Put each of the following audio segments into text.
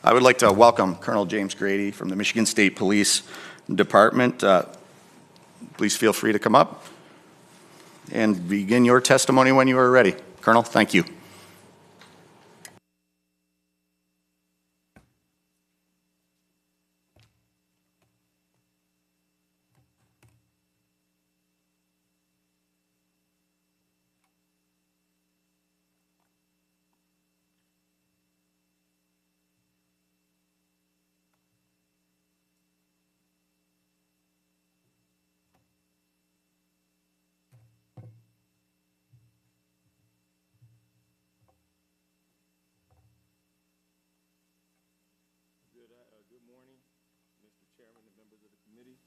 I would like to welcome Colonel James Grady from the Michigan State Police Department. Please feel free to come up and begin your testimony when you are ready. Colonel, thank you. Good morning, Mr. Chairman and members of the committee.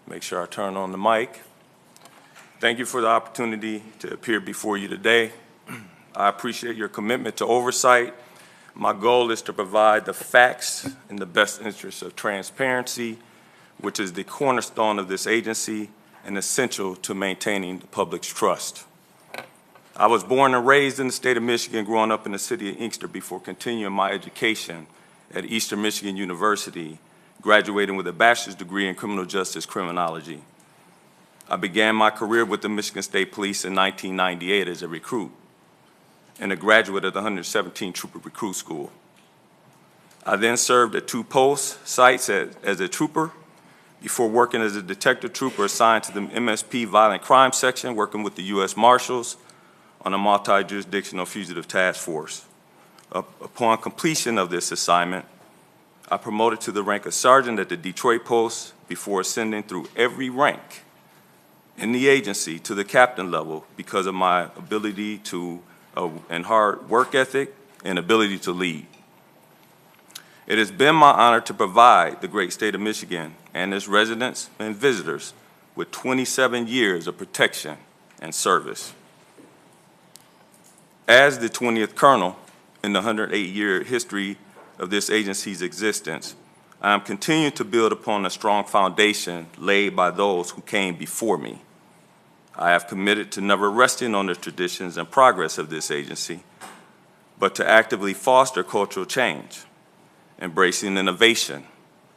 Make sure I turn on the mic. Thank you for the opportunity to appear before you today. I appreciate your commitment to oversight. My goal is to provide the facts in the best interest of transparency, which is the cornerstone of this agency and essential to maintaining the public's trust. I was born and raised in the state of Michigan, growing up in the city of Inkster before continuing my education at Eastern Michigan University, graduating with a bachelor's degree in criminal justice criminology. I began my career with the Michigan State Police in 1998 as a recruit and a graduate of the 117th Trooper Recruit School. I then served at 2 post sites as a trooper before working as a detective trooper assigned to the MSP Violent Crime Section, working with the U.S. Marshals on a multi-jurisdictional fugitive task force. Upon completion of this assignment, I promoted to the rank of sergeant at the Detroit Post before ascending through every rank in the agency to the captain level because of my ability to and hard work ethic and ability to lead. It has been my honor to provide the great state of Michigan and its residents and visitors with 27 years of protection and service. As the 20th Colonel in the 108-year history of this agency's existence, I am continuing to build upon a strong foundation laid by those who came before me. I have committed to never resting on the traditions and progress of this agency, but to actively foster cultural change, embracing innovation,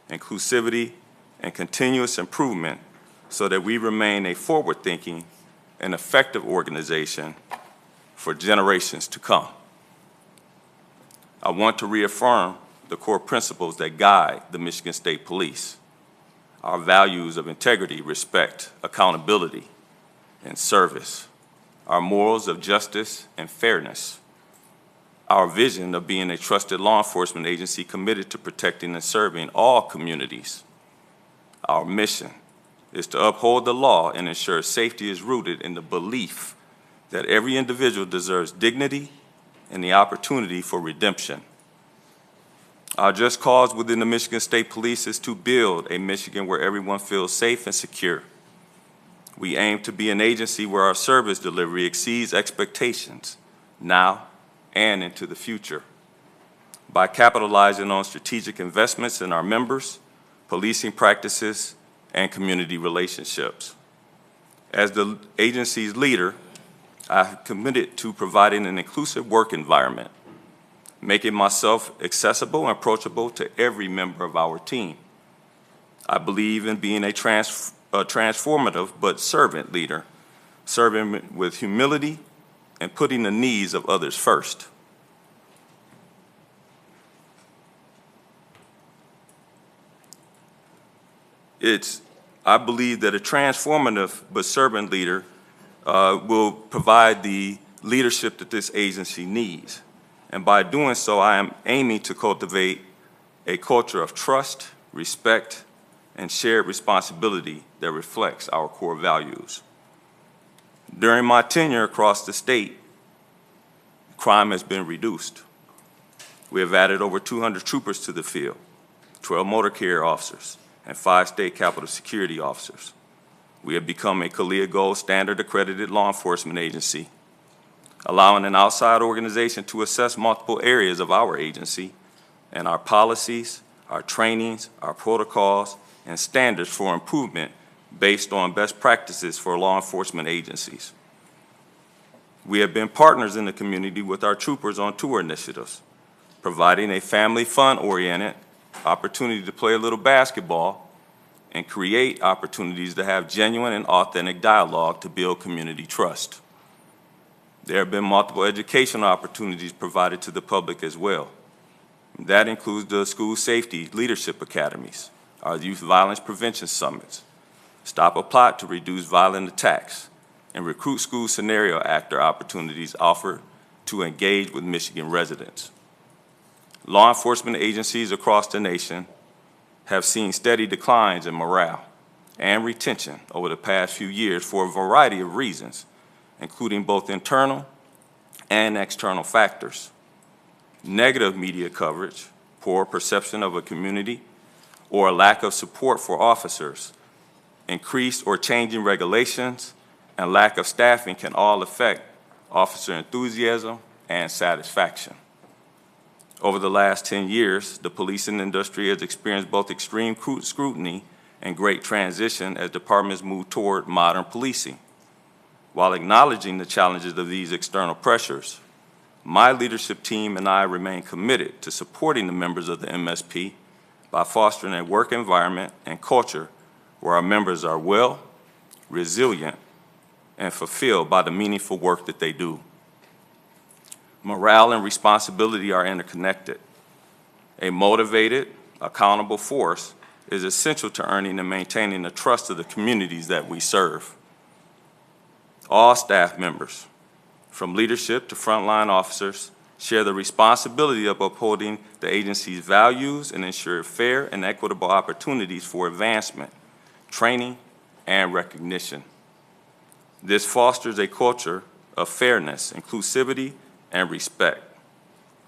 inclusivity, and continuous improvement so that we remain a forward-thinking and effective organization for generations to come. I want to reaffirm the core principles that guide the Michigan State Police, our values of integrity, respect, accountability, and service, our morals of justice and fairness, our vision of being a trusted law enforcement agency committed to protecting and serving all communities. Our mission is to uphold the law and ensure safety is rooted in the belief that every individual deserves dignity and the opportunity for redemption. Our just cause within the Michigan State Police is to build a Michigan where everyone feels safe and secure. We aim to be an agency where our service delivery exceeds expectations now and into the future. By capitalizing on strategic investments in our members, policing practices, and community relationships. As the agency's leader, I have committed to providing an inclusive work environment, making myself accessible and approachable to every member of our team. I believe in being a transformative but servant leader, serving with humility and putting the needs of others first. I believe that a transformative but servant leader will provide the leadership that this agency needs. And by doing so, I am aiming to cultivate a culture of trust, respect, and shared responsibility that reflects our core values. During my tenure across the state, crime has been reduced. We have added over 200 troopers to the field, 12 motor carrier officers, and 5 state capitol security officers. We have become a CALEA Gold Standard accredited law enforcement agency, allowing an outside organization to assess multiple areas of our agency and our policies, our trainings, our protocols, and standards for improvement based on best practices for law enforcement agencies. We have been partners in the community with our troopers on tour initiatives, providing a family fun-oriented opportunity to play a little basketball and create opportunities to have genuine and authentic dialogue to build community trust. There have been multiple educational opportunities provided to the public as well. That includes the school safety leadership academies, our youth violence prevention summits, Stop a Plot to Reduce Violent Attacks, and recruit school scenario actor opportunities offered to engage with Michigan residents. Law enforcement agencies across the nation have seen steady declines in morale and retention over the past few years for a variety of reasons, including both internal and external factors. Negative media coverage, poor perception of a community, or a lack of support for officers, increased or changing regulations, and lack of staffing can all affect officer enthusiasm and satisfaction. Over the last 10 years, the policing industry has experienced both extreme scrutiny and great transition as departments move toward modern policing. While acknowledging the challenges of these external pressures, my leadership team and I remain committed to supporting the members of the MSP by fostering a work environment and culture where our members are well, resilient, and fulfilled by the meaningful work that they do. Morale and responsibility are interconnected. A motivated, accountable force is essential to earning and maintaining the trust of the communities that we serve. All staff members, from leadership to frontline officers, share the responsibility of upholding the agency's values and ensure fair and equitable opportunities for advancement, training, and recognition. This fosters a culture of fairness, inclusivity, and respect,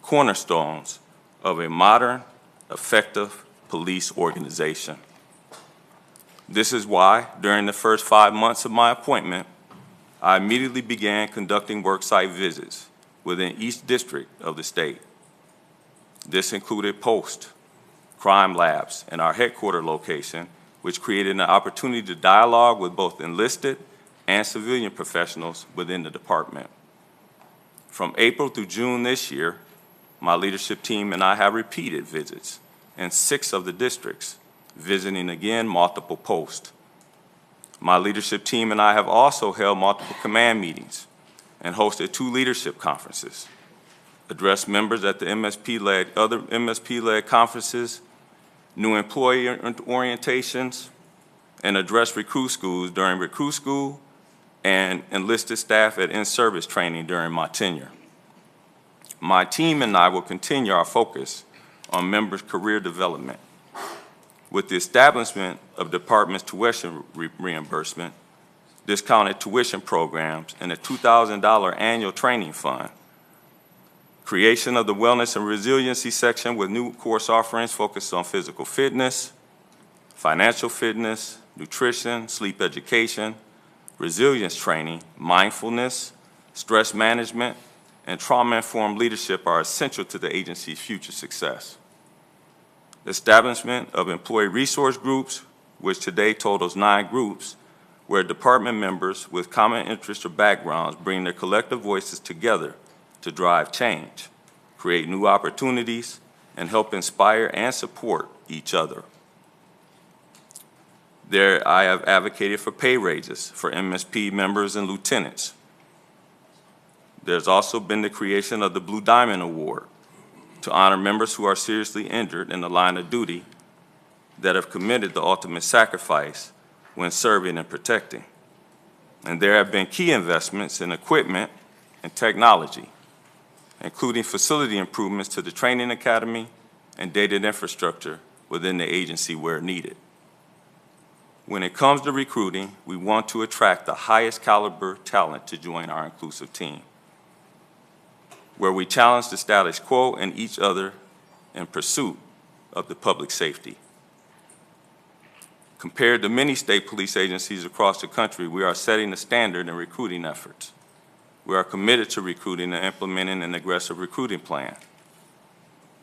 cornerstones of a modern, effective police organization. This is why, during the first 5 months of my appointment, I immediately began conducting worksite visits within each district of the state. This included post, crime labs, in our headquarters location, which created an opportunity to dialogue with both enlisted and civilian professionals within the department. From April through June this year, my leadership team and I have repeated visits in 6 of the districts, visiting again multiple posts. My leadership team and I have also held multiple command meetings and hosted 2 leadership conferences, addressed members at the other MSP-led conferences, new employee orientations, and addressed recruit schools during recruit school and enlisted staff at in-service training during my tenure. My team and I will continue our focus on members' career development. With the establishment of department's tuition reimbursement, discounted tuition programs, and a $2,000 annual training fund, creation of the Wellness and Resiliency section with new course offerings focused on physical fitness, financial fitness, nutrition, sleep education, resilience training, mindfulness, stress management, and trauma-informed leadership are essential to the agency's future success. The establishment of employee resource groups, which today totals 9 groups, where department members with common interests or backgrounds bring their collective voices together to drive change, create new opportunities, and help inspire and support each other. There, I have advocated for pay raises for MSP members and lieutenants. There's also been the creation of the Blue Diamond Award to honor members who are seriously injured in the line of duty that have committed the ultimate sacrifice when serving and protecting. And there have been key investments in equipment and technology, including facility improvements to the training academy and dated infrastructure within the agency where needed. When it comes to recruiting, we want to attract the highest caliber talent to join our inclusive team, where we challenge the status quo and each other in pursuit of the public safety. Compared to many state police agencies across the country, we are setting the standard in recruiting efforts. We are committed to recruiting and implementing an aggressive recruiting plan.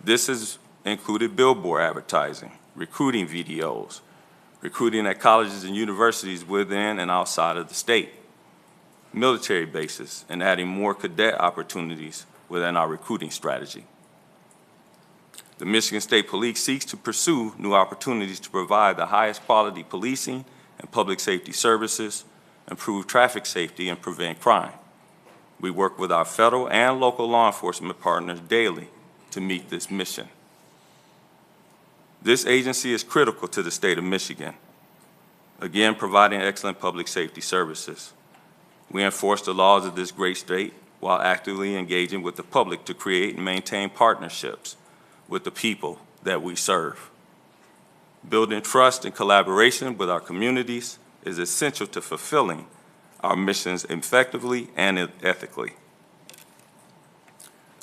This has included billboard advertising, recruiting videos, recruiting at colleges and universities within and outside of the state, military bases, and adding more cadet opportunities within our recruiting strategy. The Michigan State Police seeks to pursue new opportunities to provide the highest quality policing and public safety services, improve traffic safety, and prevent crime. We work with our federal and local law enforcement partners daily to meet this mission. This agency is critical to the state of Michigan, again providing excellent public safety services. We enforce the laws of this great state while actively engaging with the public to create and maintain partnerships with the people that we serve. Building trust and collaboration with our communities is essential to fulfilling our missions effectively and ethically.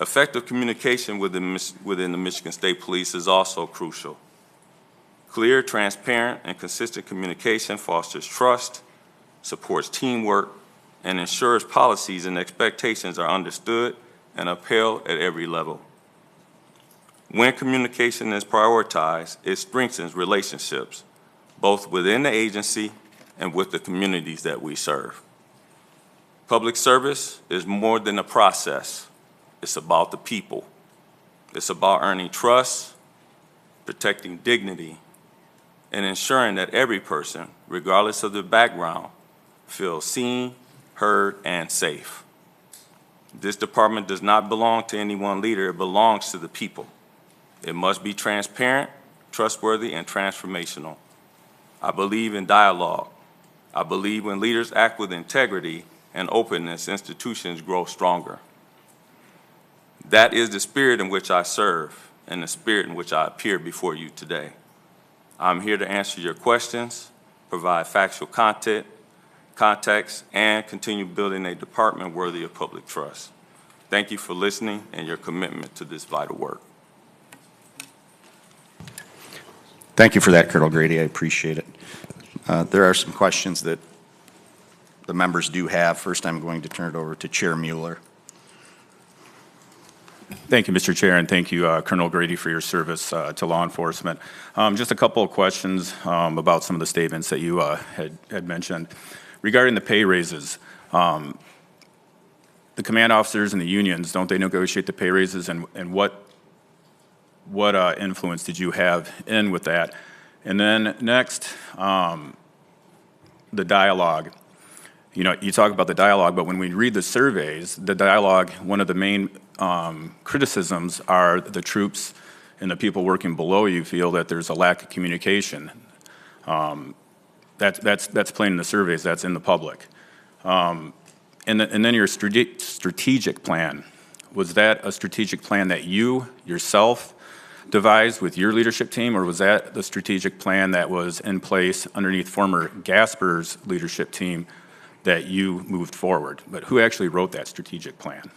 Effective communication within the Michigan State Police is also crucial. Clear, transparent, and consistent communication fosters trust, supports teamwork, and ensures policies and expectations are understood and upheld at every level. When communication is prioritized, it strengthens relationships, both within the agency and with the communities that we serve. Public service is more than a process. It's about the people. It's about earning trust, protecting dignity, and ensuring that every person, regardless of their background, feels seen, heard, and safe. This department does not belong to any one leader. It belongs to the people. It must be transparent, trustworthy, and transformational. I believe in dialogue. I believe when leaders act with integrity and openness, institutions grow stronger. That is the spirit in which I serve and the spirit in which I appear before you today. I'm here to answer your questions, provide factual context, and continue building a department worthy of public trust. Thank you for listening and your commitment to this vital work. Thank you for that, Colonel Grady. I appreciate it. There are some questions that the members do have. First, I'm going to turn it over to Chair Mueller. Thank you, Mr. Chair, and thank you, Colonel Grady, for your service to law enforcement. Just a couple of questions about some of the statements that you had mentioned. Regarding the pay raises, the command officers and the unions, don't they negotiate the pay raises, and what influence did you have in with that? And then next, the dialogue. You know, you talk about the dialogue, but when we read the surveys, the dialogue, one of the main criticisms are the troops and the people working below you feel that there's a lack of communication. That's plain in the surveys, that's in the public. And then your strategic plan, was that a strategic plan that you yourself devised with your leadership team, or was that the strategic plan that was in place underneath former Gasper's leadership team that you moved forward? But who actually wrote that strategic plan?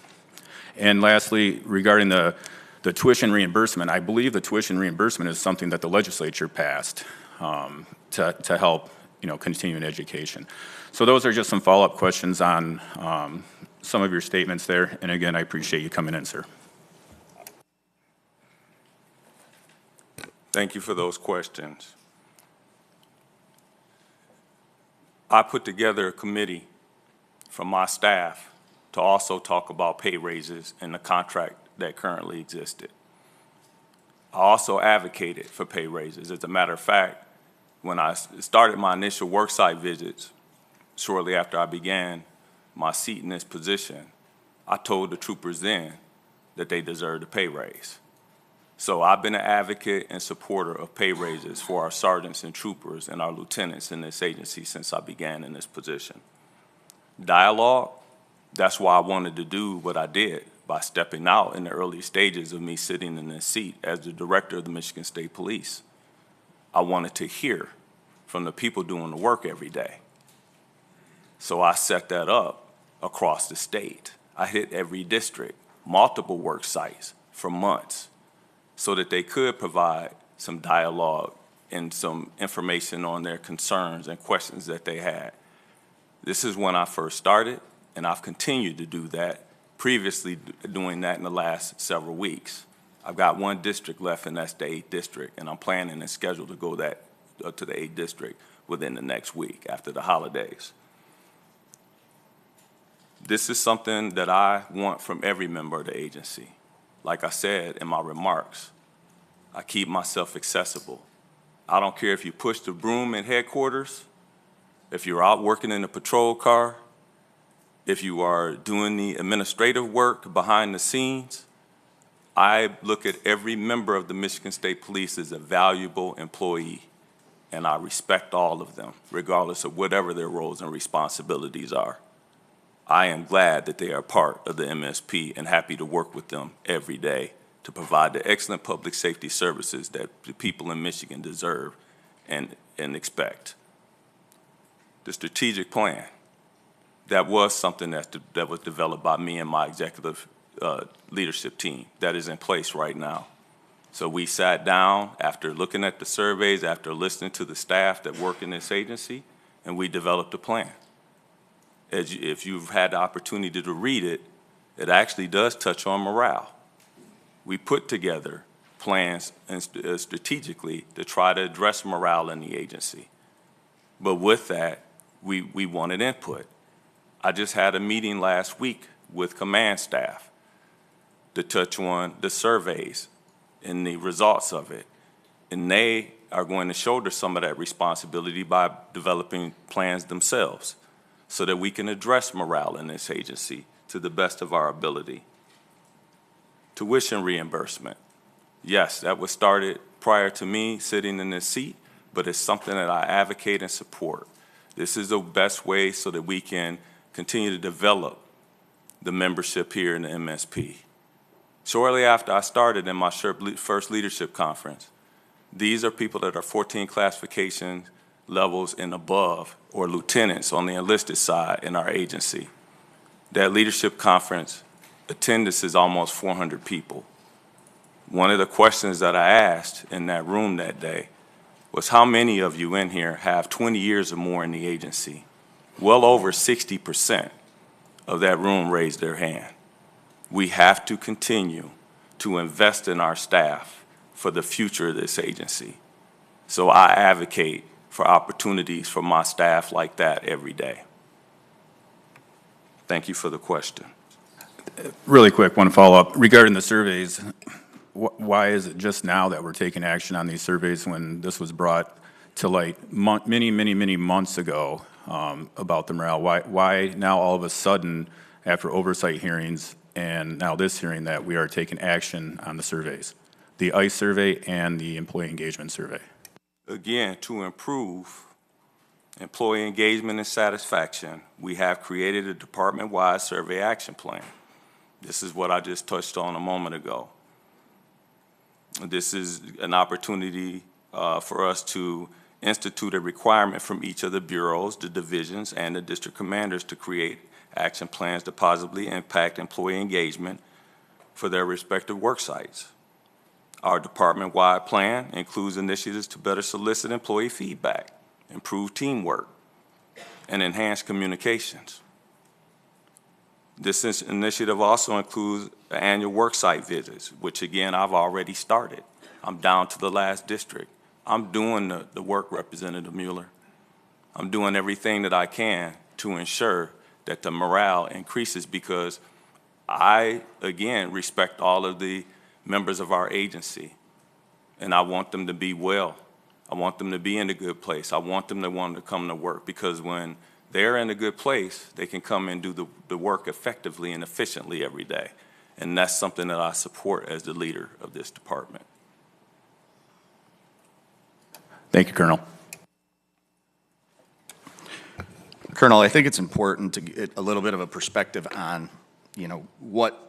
And lastly, regarding the tuition reimbursement, I believe the tuition reimbursement is something that the legislature passed to help, you know, continuing education. So those are just some follow-up questions on some of your statements there. And again, I appreciate you coming in, sir. Thank you for those questions. I put together a committee from my staff to also talk about pay raises and the contract that currently existed. I also advocated for pay raises. As a matter of fact, when I started my initial worksite visits, shortly after I began my seat in this position, I told the troopers then that they deserved a pay raise. So I've been an advocate and supporter of pay raises for our sergeants and troopers and our lieutenants in this agency since I began in this position. Dialogue, that's why I wanted to do what I did by stepping out in the early stages of me sitting in this seat as the director of the Michigan State Police. I wanted to hear from the people doing the work every day. So I set that up across the state. I hit every district, multiple work sites for months, so that they could provide some dialogue and some information on their concerns and questions that they had. This is when I first started, and I've continued to do that, previously doing that in the last several weeks. I've got one district left, and that's the 8th district, and I'm planning and scheduled to go to the 8th district within the next week after the holidays. This is something that I want from every member of the agency. Like I said in my remarks, I keep myself accessible. I don't care if you push the broom in headquarters, if you're out working in a patrol car, if you are doing the administrative work behind the scenes. I look at every member of the Michigan State Police as a valuable employee, and I respect all of them, regardless of whatever their roles and responsibilities are. I am glad that they are part of the MSP and happy to work with them every day to provide the excellent public safety services that the people in Michigan deserve and expect. The strategic plan, that was something that was developed by me and my executive leadership team that is in place right now. So we sat down after looking at the surveys, after listening to the staff that work in this agency, and we developed a plan. If you've had the opportunity to read it, it actually does touch on morale. We put together plans strategically to try to address morale in the agency. But with that, we wanted input. I just had a meeting last week with command staff to touch on the surveys and the results of it. And they are going to shoulder some of that responsibility by developing plans themselves so that we can address morale in this agency to the best of our ability. Tuition reimbursement. Yes, that was started prior to me sitting in this seat, but it's something that I advocate and support. This is the best way so that we can continue to develop the membership here in the MSP. Shortly after I started in my first leadership conference, these are people that are 14 classification levels and above, or lieutenants on the enlisted side in our agency. That leadership conference attendance is almost 400 people. One of the questions that I asked in that room that day was, how many of you in here have 20 years or more in the agency? Well over 60% of that room raised their hand. We have to continue to invest in our staff for the future of this agency. So I advocate for opportunities for my staff like that every day. Thank you for the question. Really quick, one follow-up. Regarding the surveys, why is it just now that we're taking action on these surveys when this was brought to light many months ago about the morale? Why now all of a sudden, after oversight hearings and now this hearing, that we are taking action on the surveys, the ICE survey and the employee engagement survey? Again, to improve employee engagement and satisfaction, we have created a department-wide survey action plan. This is what I just touched on a moment ago. This is an opportunity for us to institute a requirement from each of the bureaus, the divisions, and the district commanders to create action plans to positively impact employee engagement for their respective work sites. Our department-wide plan includes initiatives to better solicit employee feedback, improve teamwork, and enhance communications. This initiative also includes annual work site visits, which again, I've already started. I'm down to the last district. I'm doing the work, Representative Mueller. I'm doing everything that I can to ensure that the morale increases, because I, again, respect all of the members of our agency, and I want them to be well. I want them to be in a good place. I want them to want to come to work, because when they're in a good place, they can come and do the work effectively and efficiently every day. And that's something that I support as the leader of this department. Thank you, Colonel. Colonel, I think it's important to get a little bit of a perspective on, you know, what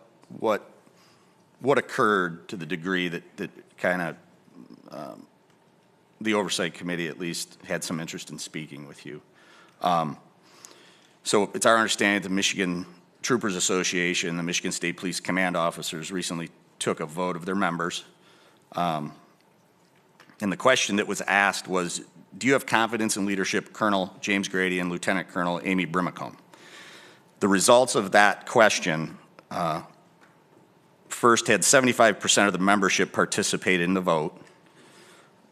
occurred to the degree that kind of the Oversight Committee at least had some interest in speaking with you. So it's our understanding that the Michigan Troopers Association, the Michigan State Police Command Officers recently took a vote of their members. And the question that was asked was, do you have confidence in leadership Colonel James Grady and Lieutenant Colonel Amy Brimacombe? The results of that question first had 75% of the membership participate in the vote.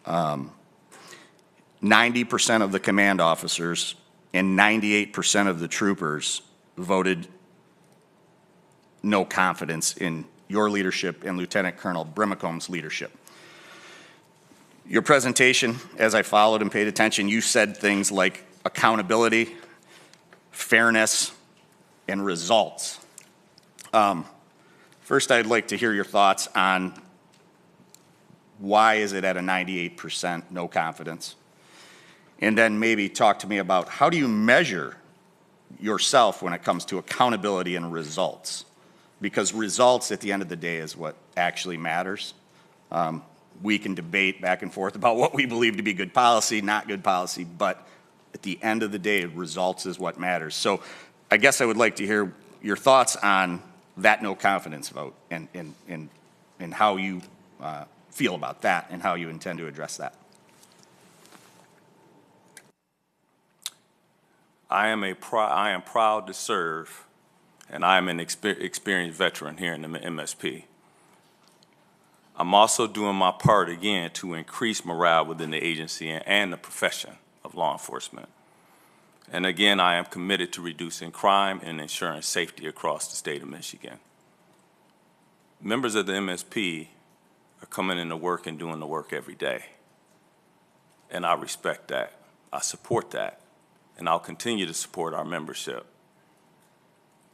90% of the command officers and 98% of the troopers voted no confidence in your leadership and Lieutenant Colonel Brimacombe's leadership. Your presentation, as I followed and paid attention, you said things like accountability, fairness, and results. First, I'd like to hear your thoughts on why is it at a 98% no confidence? And then maybe talk to me about how do you measure yourself when it comes to accountability and results? Because results at the end of the day is what actually matters. We can debate back and forth about what we believe to be good policy, not good policy, but at the end of the day, results is what matters. So I guess I would like to hear your thoughts on that no confidence vote and how you feel about that and how you intend to address that. I am proud to serve, and I am an experienced veteran here in the MSP. I'm also doing my part again to increase morale within the agency and the profession of law enforcement. And again, I am committed to reducing crime and ensuring safety across the state of Michigan. Members of the MSP are coming into work and doing the work every day. And I respect that. I support that. And I'll continue to support our membership.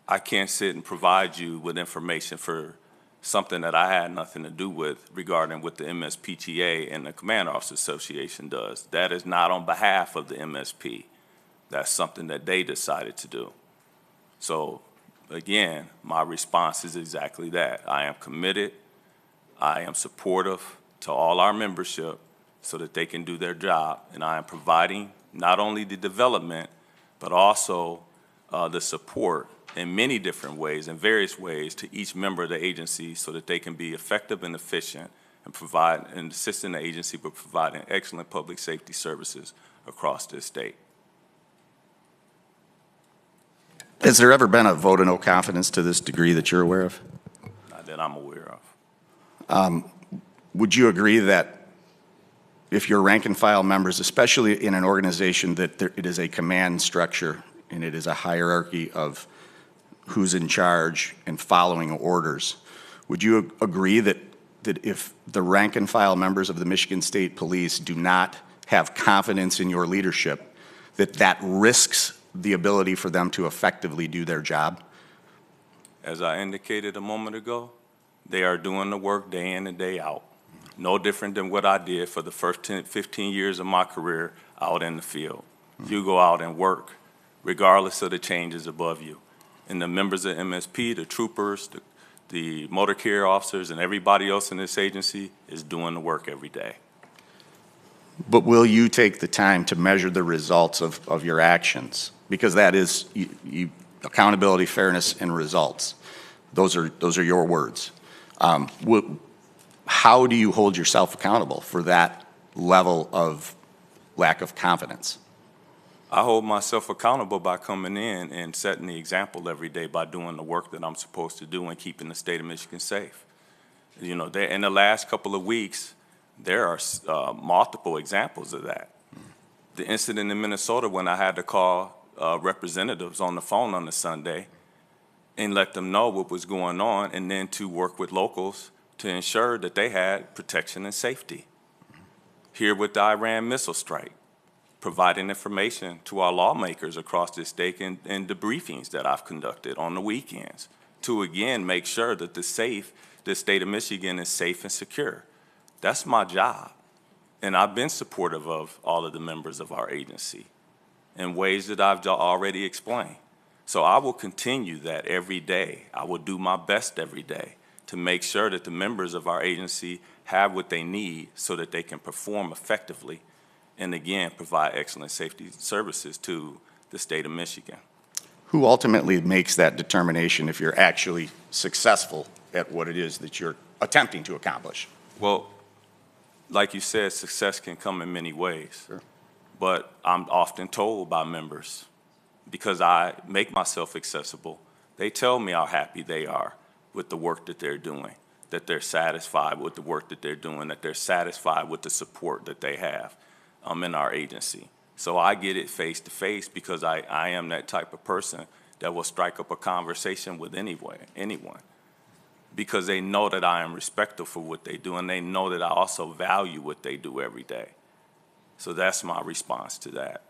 I can't sit and provide you with information for something that I had nothing to do with regarding what the MSPTA and the Command Officers Association does. That is not on behalf of the MSP. That's something that they decided to do. So again, my response is exactly that. I am committed, I am supportive to all our membership so that they can do their job, and I am providing not only the development, but also the support in many different ways, in various ways, to each member of the agency so that they can be effective and efficient and provide and assist in the agency, but providing excellent public safety services across this state. Has there ever been a vote of no confidence to this degree that you're aware of? Not that I'm aware of. Would you agree that if your rank and file members, especially in an organization that it is a command structure and it is a hierarchy of who's in charge and following orders, would you agree that if the rank and file members of the Michigan State Police do not have confidence in your leadership, that risks the ability for them to effectively do their job? As I indicated a moment ago, they are doing the work day in and day out. No different than what I did for the first 15 years of my career out in the field. You go out and work, regardless of the changes above you. And the members of MSP, the troopers, the motor carrier officers, and everybody else in this agency is doing the work every day. But will you take the time to measure the results of your actions? Because that is accountability, fairness, and results. Those are your words. How do you hold yourself accountable for that level of lack of confidence? I hold myself accountable by coming in and setting the example every day by doing the work that I'm supposed to do and keeping the state of Michigan safe. You know, in the last couple of weeks, there are multiple examples of that. The incident in Minnesota when I had to call representatives on the phone on a Sunday and let them know what was going on, and then to work with locals to ensure that they had protection and safety. Here with the Iran missile strike, providing information to our lawmakers across this state and debriefings that I've conducted on the weekends to again make sure that the state of Michigan is safe and secure. That's my job. And I've been supportive of all of the members of our agency in ways that I've already explained. So I will continue that every day. I will do my best every day to make sure that the members of our agency have what they need so that they can perform effectively and again provide excellent safety services to the state of Michigan. Who ultimately makes that determination if you're actually successful at what it is that you're attempting to accomplish? Well, like you said, success can come in many ways. Sure. But I'm often told by members, because I make myself accessible, they tell me how happy they are with the work that they're doing, that they're satisfied with the work that they're doing, that they're satisfied with the support that they have in our agency. So I get it face to face because I am that type of person that will strike up a conversation with anyone, because they know that I am respectful for what they do, and they know that I also value what they do every day. So that's my response to that.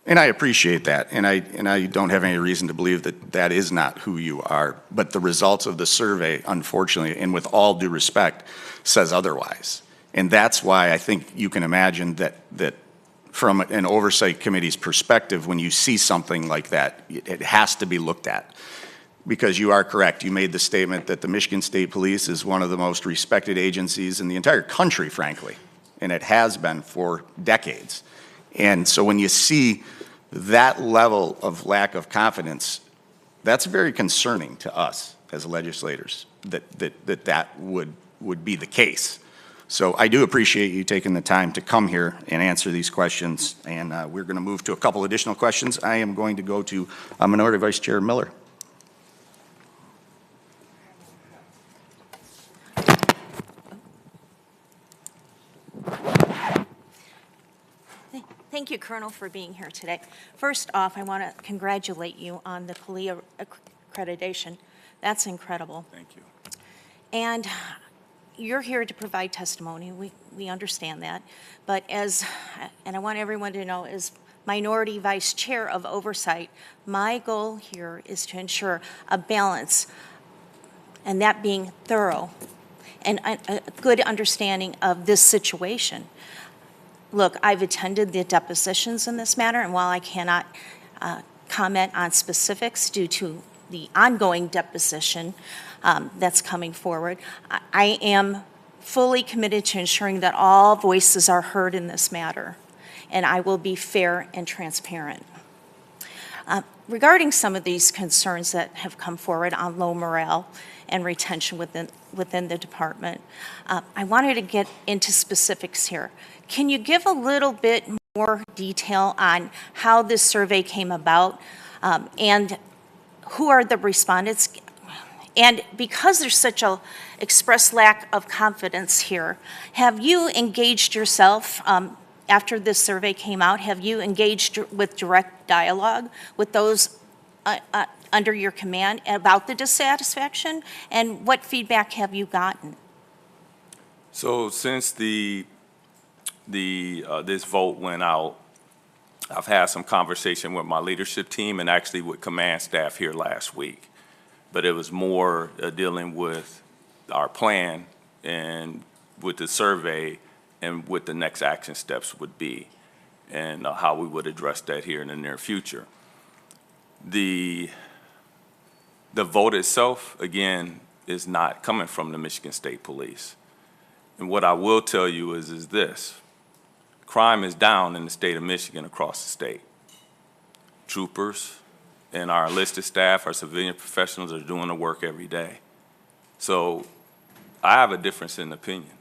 And I appreciate that, and I don't have any reason to believe that that is not who you are. But the results of the survey, unfortunately, and with all due respect, says otherwise. And that's why I think you can imagine that from an oversight committee's perspective, when you see something like that, it has to be looked at. Because you are correct, you made the statement that the Michigan State Police is one of the most respected agencies in the entire country, frankly, and it has been for decades. And so when you see that level of lack of confidence, that's very concerning to us as legislators, that would be the case. So I do appreciate you taking the time to come here and answer these questions, and we're going to move to a couple additional questions. I am going to go to Minority Vice Chair Miller. Thank you, Colonel, for being here today. First off, I want to congratulate you on the police accreditation. That's incredible. Thank you. And you're here to provide testimony. We understand that. But and I want everyone to know, as Minority Vice Chair of Oversight, my goal here is to ensure a balance, and that being thorough and a good understanding of this situation. Look, I've attended the depositions in this matter, and while I cannot comment on specifics due to the ongoing deposition that's coming forward, I am fully committed to ensuring that all voices are heard in this matter, and I will be fair and transparent. Regarding some of these concerns that have come forward on low morale and retention within the department, I wanted to get into specifics here. Can you give a little bit more detail on how this survey came about, and who are the respondents? And because there's such a expressed lack of confidence here, have you engaged yourself after this survey came out? Have you engaged with direct dialogue with those under your command about the dissatisfaction? And what feedback have you gotten? So since this vote went out, I've had some conversation with my leadership team and actually with command staff here last week. But it was more dealing with our plan and with the survey and what the next action steps would be, and how we would address that here in the near future. The vote itself, again, is not coming from the Michigan State Police. And what I will tell you is this: crime is down in the state of Michigan across the state. Troopers and our enlisted staff, our civilian professionals are doing the work every day. So I have a difference in opinion.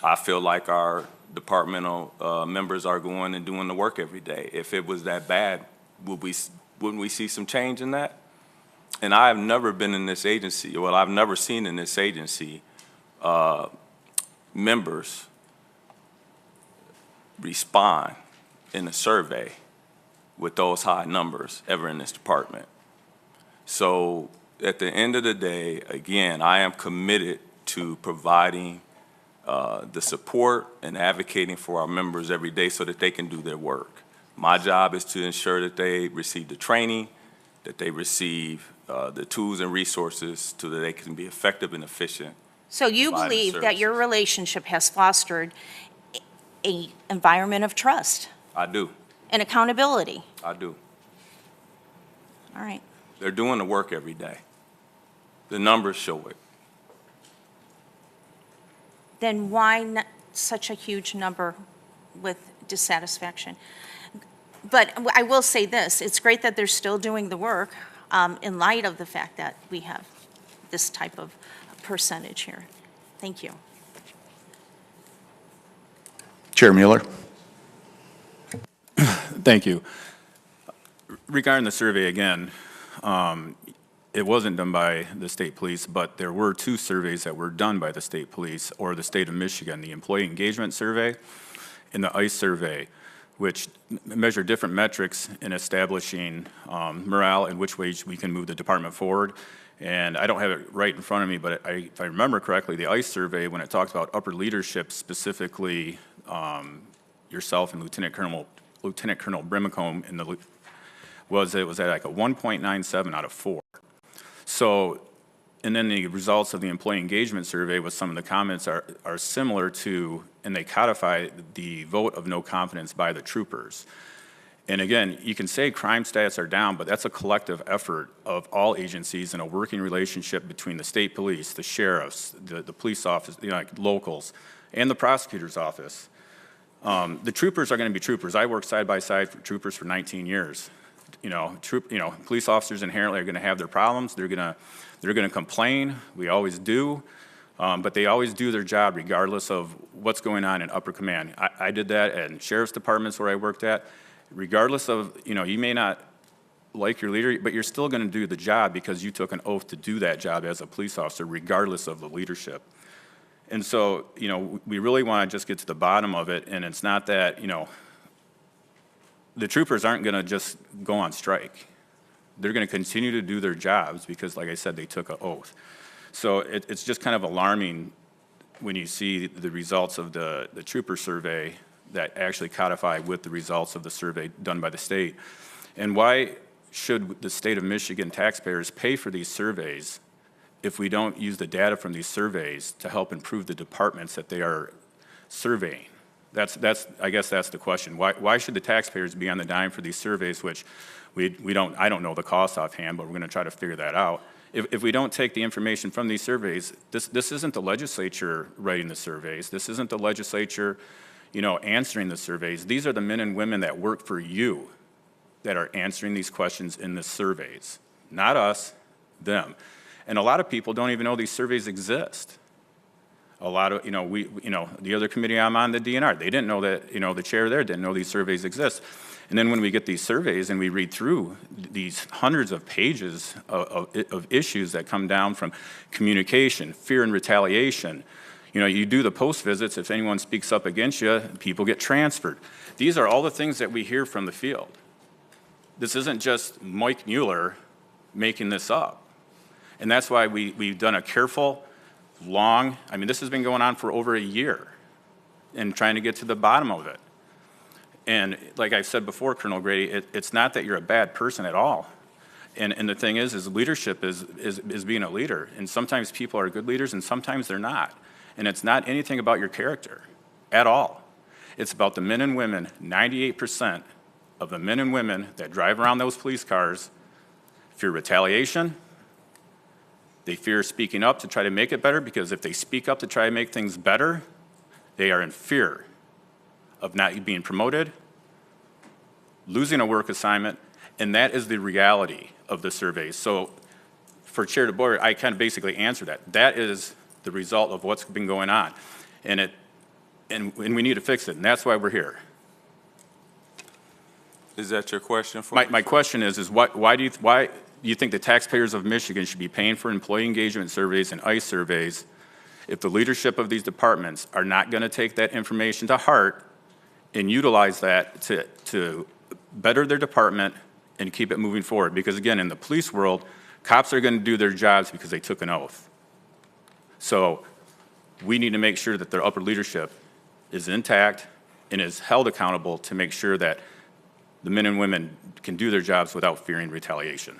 I feel like our departmental members are going and doing the work every day. If it was that bad, wouldn't we see some change in that? And I have never been in this agency, well, I've never seen in this agency members respond in a survey with those high numbers ever in this department. So at the end of the day, again, I am committed to providing the support and advocating for our members every day so that they can do their work. My job is to ensure that they receive the training, that they receive the tools and resources so that they can be effective and efficient. So you believe that your relationship has fostered an environment of trust I do. and accountability? I do. All right. They're doing the work every day. The numbers show it. Then why not such a huge number with dissatisfaction? But I will say this, it's great that they're still doing the work in light of the fact that we have this type of percentage here. Thank you. Chair Mueller. Thank you. Regarding the survey again, it wasn't done by the state police, but there were two surveys that were done by the state police or the state of Michigan, the employee engagement survey and the ICE survey. which measure different metrics in establishing morale and which ways we can move the department forward. And I don't have it right in front of me, but if I remember correctly, the ICE survey, when it talks about upper leadership, specifically yourself and Lieutenant Colonel Brimacombe, it was at like a 1.97 out of 4. So, and then the results of the employee engagement survey with some of the comments are similar to, and they codify the vote of no confidence by the troopers. And again, you can say crime stats are down, but that's a collective effort of all agencies and a working relationship between the state police, the sheriffs, the police office, like locals, and the prosecutor's office. The troopers are going to be troopers. I worked side by side for troopers for 19 years. Police officers inherently are going to have their problems. They're going to complain. We always do. But they always do their job regardless of what's going on in upper command. I did that in sheriff's departments where I worked at. Regardless of, you may not like your leader, but you're still going to do the job because you took an oath to do that job as a police officer, regardless of the leadership. And so, we really want to just get to the bottom of it, and it's not that, the troopers aren't going to just go on strike. They're going to continue to do their jobs because, like I said, they took an oath. So it's just kind of alarming when you see the results of the trooper survey that actually codify with the results of the survey done by the state. And why should the state of Michigan taxpayers pay for these surveys if we don't use the data from these surveys to help improve the departments that they are surveying? I guess that's the question. Why should the taxpayers be on the dime for these surveys, which I don't know the cost offhand, but we're going to try to figure that out. If we don't take the information from these surveys, this isn't the legislature writing the surveys. This isn't the legislature answering the surveys. These are the men and women that work for you that are answering these questions in the surveys. Not us, them. And a lot of people don't even know these surveys exist. A lot of, the other committee I'm on, the DNR, they didn't know that, the chair there didn't know these surveys exist. And then when we get these surveys and we read through these hundreds of pages of issues that come down from communication, fear and retaliation, you do the post visits, if anyone speaks up against you, people get transferred. These are all the things that we hear from the field. This isn't just Mike Mueller making this up. And that's why we've done a careful, this has been going on for over a year and trying to get to the bottom of it. And like I said before, Colonel Grady, it's not that you're a bad person at all. And the thing is leadership is being a leader. And sometimes people are good leaders and sometimes they're not. And it's not anything about your character at all. It's about the men and women, 98% of the men and women that drive around those police cars fear retaliation. They fear speaking up to try to make it better, because if they speak up to try to make things better, they are in fear of not being promoted, losing a work assignment, and that is the reality of the surveys. So for Chair DeBoer, I kind of basically answer that. That is the result of what's been going on. And we need to fix it, and that's why we're here. Is that your question for My question is why do you think the taxpayers of Michigan should be paying for employee engagement surveys and ICE surveys if the leadership of these departments are not going to take that information to heart and utilize that to better their department and keep it moving forward? Because again, in the police world, cops are going to do their jobs because they took an oath. So we need to make sure that their upper leadership is intact and is held accountable to make sure that the men and women can do their jobs without fearing retaliation.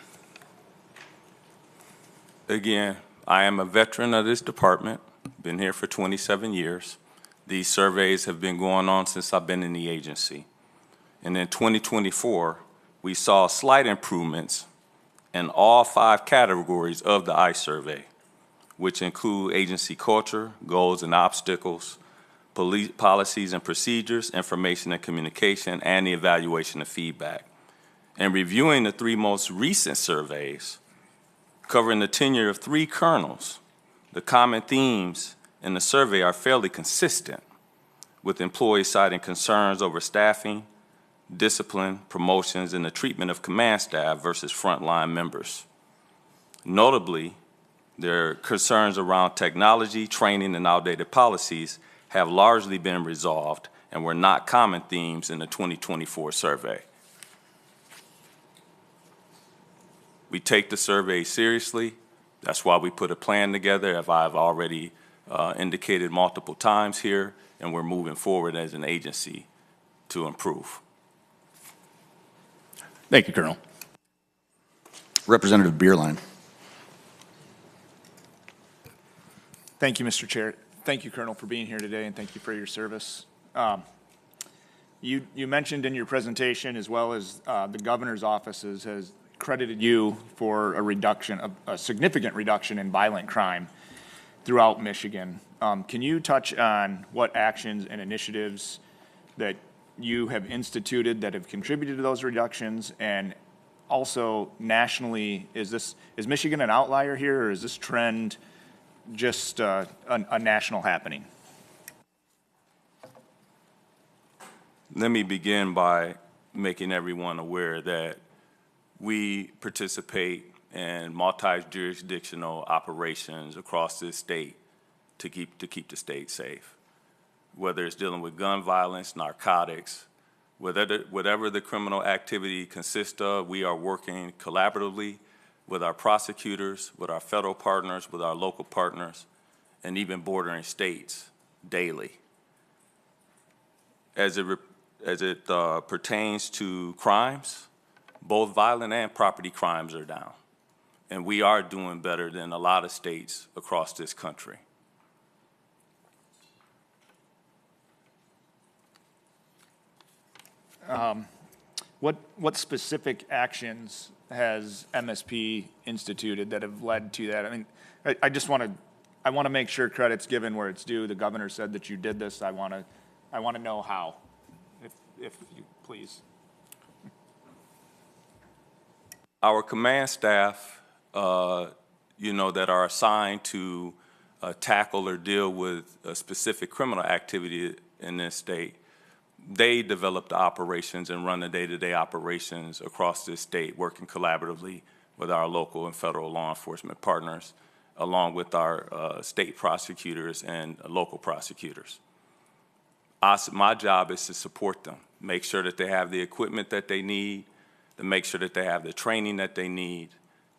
Again, I am a veteran of this department, been here for 27 years. These surveys have been going on since I've been in the agency. And in 2024, we saw slight improvements in all 5 categories of the ICE survey, which include agency culture, goals and obstacles, police policies and procedures, information and communication, and the evaluation of feedback. And reviewing the 3 most recent surveys, covering the tenure of 3 colonels, the common themes in the survey are fairly consistent, with employees citing concerns over staffing, discipline, promotions, and the treatment of command staff versus frontline members. Notably, their concerns around technology, training, and outdated policies have largely been resolved, and were not common themes in the 2024 survey. We take the survey seriously. That's why we put a plan together, as I've already indicated multiple times here, and we're moving forward as an agency to improve. Thank you, Colonel. Representative Beerline. Thank you, Mr. Chair. Thank you, Colonel, for being here today, and thank you for your service. You mentioned in your presentation, as well as the governor's offices has credited you for a significant reduction in violent crime throughout Michigan. Can you touch on what actions and initiatives that you have instituted that have contributed to those reductions? And also nationally, is Michigan an outlier here, or is this trend just a national happening? Let me begin by making everyone aware that we participate in multi-jurisdictional operations across this state to keep the state safe. Whether it's dealing with gun violence, narcotics, whatever the criminal activity consists of, we are working collaboratively with our prosecutors, with our federal partners, with our local partners, and even bordering states daily. As it pertains to crimes, both violent and property crimes are down. And we are doing better than a lot of states across this country. What specific actions has MSP instituted that have led to that? I mean, I just want to make sure credit's given where it's due. The governor said that you did this. I want to know how, if you please. Our command staff, that are assigned to tackle or deal with a specific criminal activity in this state, they develop the operations and run the day-to-day operations across this state, working collaboratively with our local and federal law enforcement partners, along with our state prosecutors and local prosecutors. My job is to support them, make sure that they have the equipment that they need, to make sure that they have the training that they need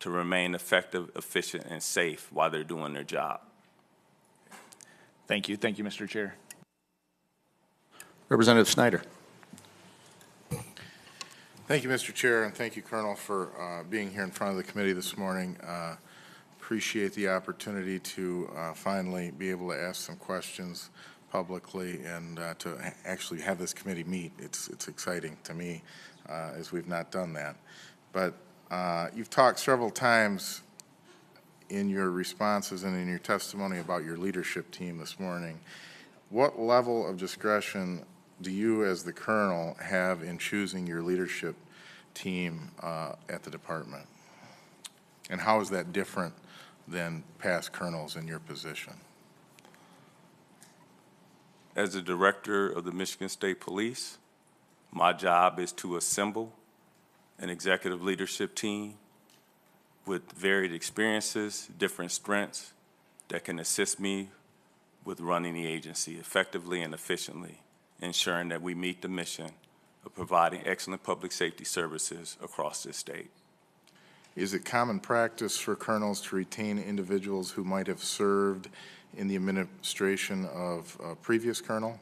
to remain effective, efficient, and safe while they're doing their job. Thank you. Thank you, Mr. Chair. Representative Snyder. Thank you, Mr. Chair, and thank you, Colonel, for being here in front of the committee this morning. Appreciate the opportunity to finally be able to ask some questions publicly and to actually have this committee meet. It's exciting to me, as we've not done that. But you've talked several times in your responses and in your testimony about your leadership team this morning. What level of discretion do you, as the colonel, have in choosing your leadership team at the department? And how is that different than past colonels in your position? As the director of the Michigan State Police, my job is to assemble an executive leadership team with varied experiences, different strengths that can assist me with running the agency effectively and efficiently, ensuring that we meet the mission of providing excellent public safety services across this state. Is it common practice for colonels to retain individuals who might have served in the administration of a previous colonel?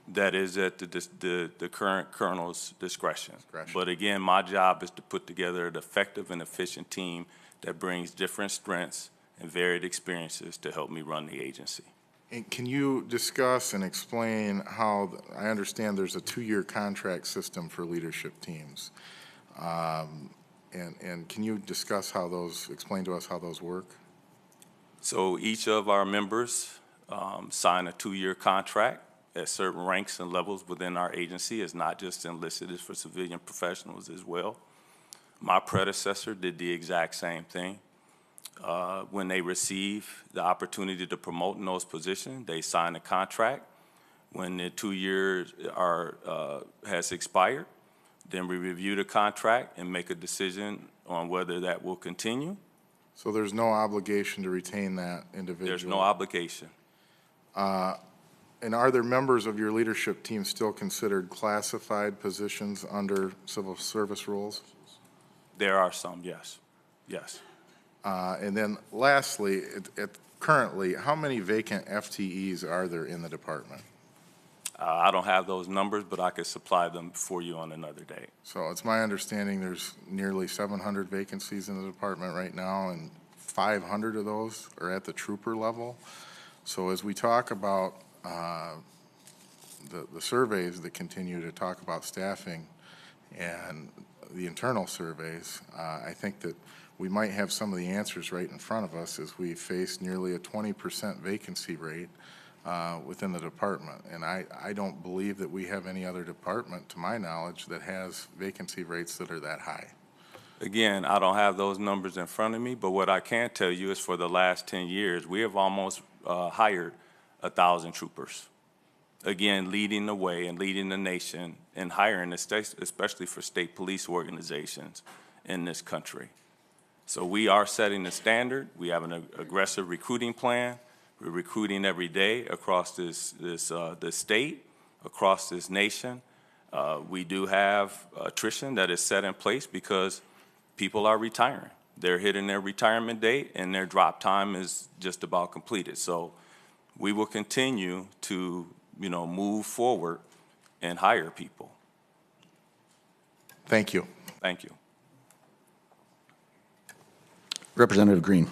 That is at the current colonel's discretion. But again, my job is to put together an effective and efficient team that brings different strengths and varied experiences to help me run the agency. And can you discuss and explain how, I understand there's a 2-year contract system for leadership teams. And can you discuss how those, explain to us how those work? So each of our members sign a 2-year contract at certain ranks and levels within our agency. It's not just enlisted, it's for civilian professionals as well. My predecessor did the exact same thing. When they receive the opportunity to promote in those positions, they sign a contract. When the 2 years has expired, then we review the contract and make a decision on whether that will continue. So there's no obligation to retain that individual? There's no obligation. And are there members of your leadership team still considered classified positions under civil service rules? There are some, yes. Yes. And then lastly, currently, how many vacant FTEs are there in the department? I don't have those numbers, but I could supply them for you on another day. So it's my understanding there's nearly 700 vacancies in the department right now, and 500 of those are at the trooper level. So as we talk about the surveys that continue to talk about staffing and the internal surveys, I think that we might have some of the answers right in front of us as we face nearly a 20% vacancy rate within the department. And I don't believe that we have any other department, to my knowledge, that has vacancy rates that are that high. Again, I don't have those numbers in front of me, but what I can tell you is for the last 10 years, we have almost hired 1,000 troopers. Again, leading the way and leading the nation in hiring, especially for state police organizations in this country. So we are setting the standard. We have an aggressive recruiting plan. We're recruiting every day across this state, across this nation. We do have attrition that is set in place because people are retiring. They're hitting their retirement date and their drop time is just about completed. So we will continue to, move forward and hire people. Thank you. Thank you. Representative Green.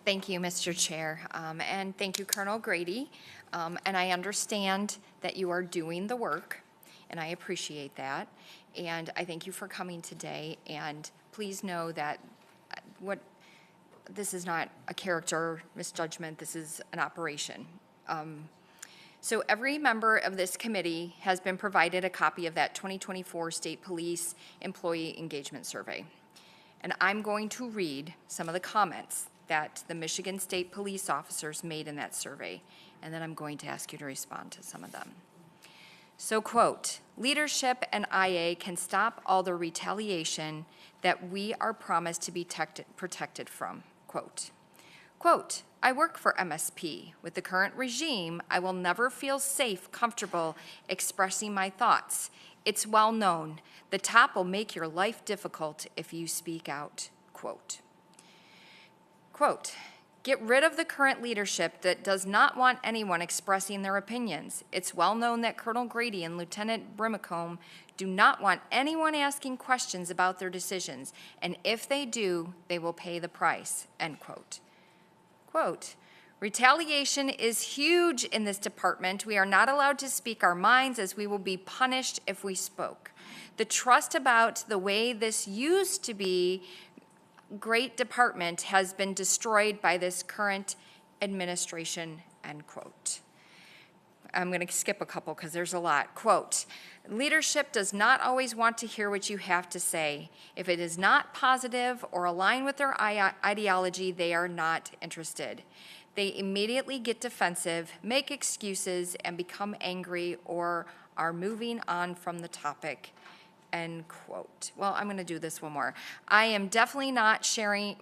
Thank you, Mr. Chair, and thank you, Colonel Grady. And I understand that you are doing the work, and I appreciate that. And I thank you for coming today. And please know that this is not a character misjudgment. This is an operation. So every member of this committee has been provided a copy of that 2024 State Police Employee Engagement Survey. And I'm going to read some of the comments that the Michigan State Police officers made in that survey, and then I'm going to ask you to respond to some of them. So, quote, leadership and IA can stop all the retaliation that we are promised to be protected from, quote. Quote, I work for MSP. With the current regime, I will never feel safe, comfortable expressing my thoughts. It's well known. The top will make your life difficult if you speak out, quote. Quote, get rid of the current leadership that does not want anyone expressing their opinions. It's well known that Colonel Grady and Lieutenant Brimacombe do not want anyone asking questions about their decisions, and if they do, they will pay the price, end quote. Quote, retaliation is huge in this department. We are not allowed to speak our minds as we will be punished if we spoke. The trust about the way this used to be great department has been destroyed by this current administration, end quote. I'm going to skip a couple because there's a lot. Quote, leadership does not always want to hear what you have to say. If it is not positive or aligned with their ideology, they are not interested. They immediately get defensive, make excuses, and become angry or are moving on from the topic, end quote. Well, I'm going to do this one more. I am definitely not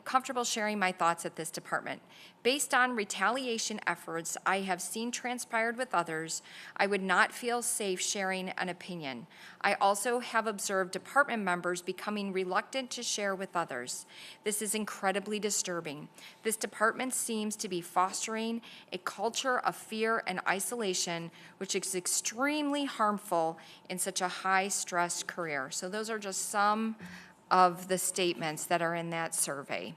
comfortable sharing my thoughts at this department. Based on retaliation efforts I have seen transpired with others, I would not feel safe sharing an opinion. I also have observed department members becoming reluctant to share with others. This is incredibly disturbing. This department seems to be fostering a culture of fear and isolation, which is extremely harmful in such a high-stress career. So those are just some of the statements that are in that survey.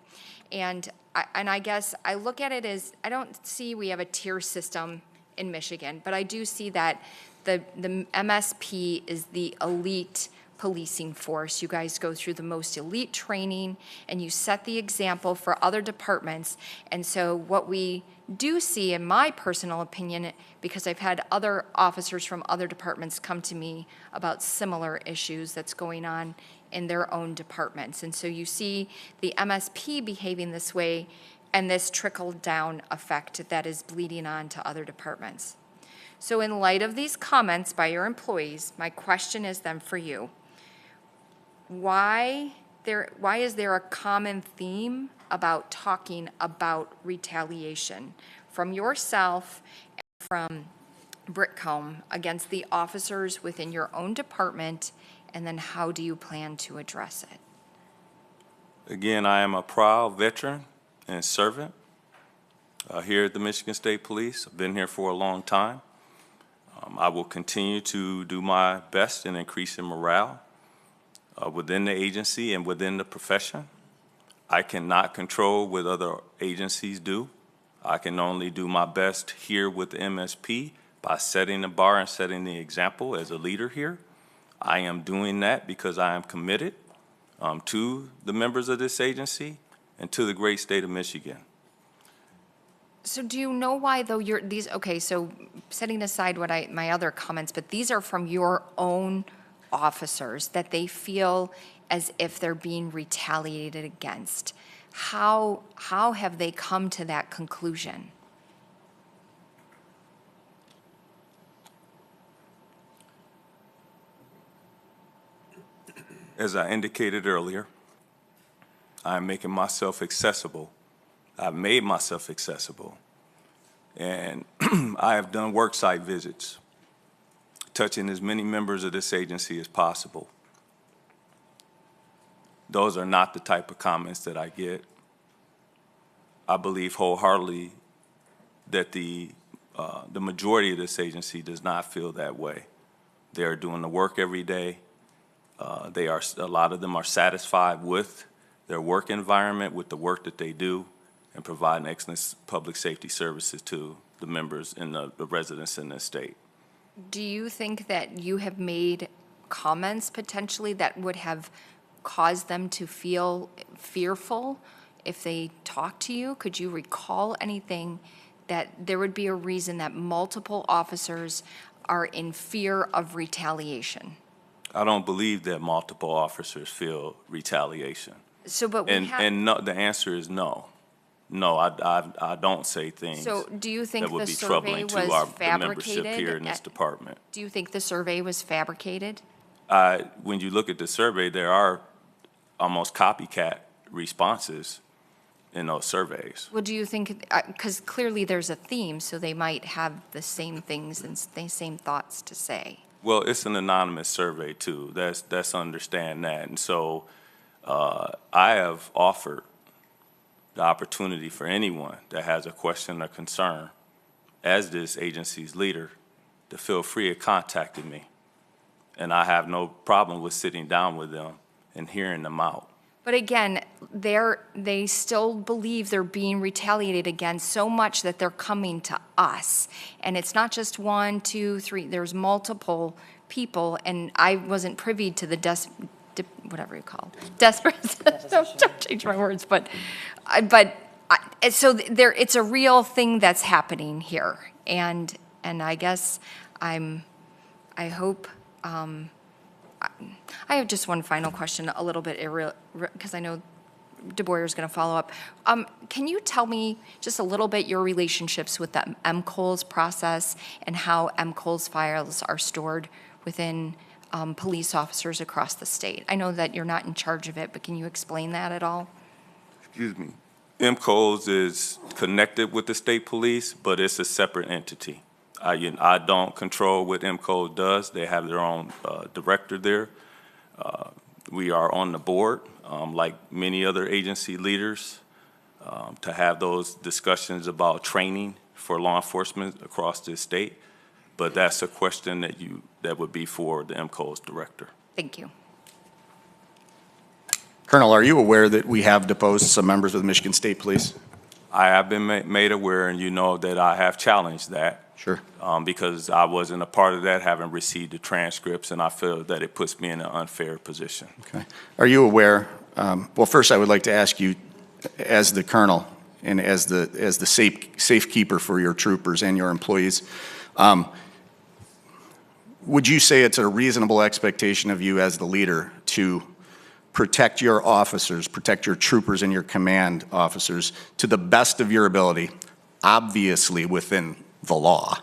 And I guess I look at it as, I don't see we have a tier system in Michigan, but I do see that the MSP is the elite policing force. You guys go through the most elite training and you set the example for other departments. And so what we do see, in my personal opinion, because I've had other officers from other departments come to me about similar issues that's going on in their own departments. And so you see the MSP behaving this way and this trickle-down effect that is bleeding on to other departments. So in light of these comments by your employees, my question is then for you, why is there a common theme about talking about retaliation from yourself and from Brickcomb against the officers within your own department, and then how do you plan to address it? Again, I am a proud veteran and servant here at the Michigan State Police. I've been here for a long time. I will continue to do my best in increasing morale within the agency and within the profession. I cannot control what other agencies do. I can only do my best here with the MSP by setting the bar and setting the example as a leader here. I am doing that because I am committed to the members of this agency and to the great state of Michigan. So do you know why, though, okay, so setting aside my other comments, but these are from your own officers, that they feel as if they're being retaliated against. How have they come to that conclusion? As I indicated earlier, I'm making myself accessible. I've made myself accessible. And I have done worksite visits, touching as many members of this agency as possible. Those are not the type of comments that I get. I believe wholeheartedly that the majority of this agency does not feel that way. They are doing the work every day. A lot of them are satisfied with their work environment, with the work that they do, and providing excellent public safety services to the members and the residents in this state. Do you think that you have made comments potentially that would have caused them to feel fearful if they talk to you? Could you recall anything that there would be a reason that multiple officers are in fear of retaliation? I don't believe that multiple officers feel retaliation. So, but we have. And no, the answer is no. No, I don't say things So do you think that would the be survey troubling was to the membership fabricated? here in this department. Do you think the survey was fabricated? When you look at the survey, there are almost copycat responses in those surveys. Well, do you think, because clearly there's a theme, so they might have the same things and the same thoughts to say. Well, it's an anonymous survey too. That's understand that. And so I have offered the opportunity for anyone that has a question or concern as this agency's leader to feel free of contacting me. And I have no problem with sitting down with them and hearing them out. But again, they still believe they're being retaliated against so much that they're coming to us. And it's not just 1, 2, 3, there's multiple people, and I wasn't privy to the whatever you call it. Desperate, don't change my words, so it's a real thing that's happening here. And I guess I hope, I have just one final question, a little bit, because I know Du Bois is going to follow up. Can you tell me just a little bit your relationships with the MCOLS process and how MCOLS files are stored within police officers across the state? I know that you're not in charge of it, but can you explain that at all? Excuse me. MCOLS is connected with the state police, but it's a separate entity. I don't control what MCOLS does. They have their own director there. We are on the board, like many other agency leaders, to have those discussions about training for law enforcement across this state. But that's a question that would be for the MCOLS director. Thank you. Colonel, are you aware that we have deposed some members of the Michigan State Police? I have been made aware, and you know that I have challenged that. Sure. Because I wasn't a part of that, haven't received the transcripts, and I feel that it puts me in an unfair position. Okay. Are you aware, well, first I would like to ask you, as the colonel and as the safekeeper for your troopers and your employees, would you say it's a reasonable expectation of you as the leader to protect your officers, protect your troopers and your command officers to the best of your ability, obviously within the law?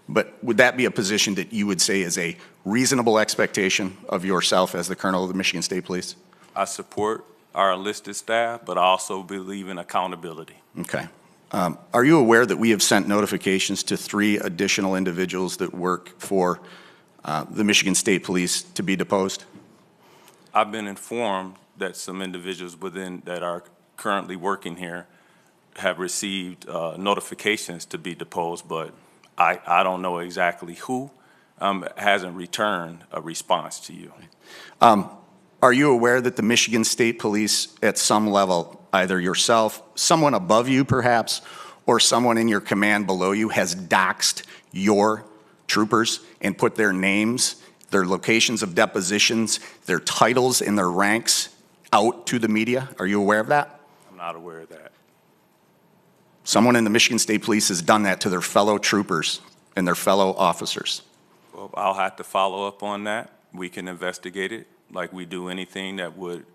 But would that be a position that you would say is a reasonable expectation of yourself as the colonel of the Michigan State Police? I support our enlisted staff, but I also believe in accountability. Okay. Are you aware that we have sent notifications to 3 additional individuals that work for the Michigan State Police to be deposed? I've been informed that some individuals within that are currently working here have received notifications to be deposed, but I don't know exactly who hasn't returned a response to you. Are you aware that the Michigan State Police at some level, either yourself, someone above you perhaps, or someone in your command below you has doxed your troopers and put their names, their locations of depositions, their titles and their ranks out to the media? Are you aware of that? I'm not aware of that. Someone in the Michigan State Police has done that to their fellow troopers and their fellow officers. Well, I'll have to follow up on that. We can investigate it like we do anything that would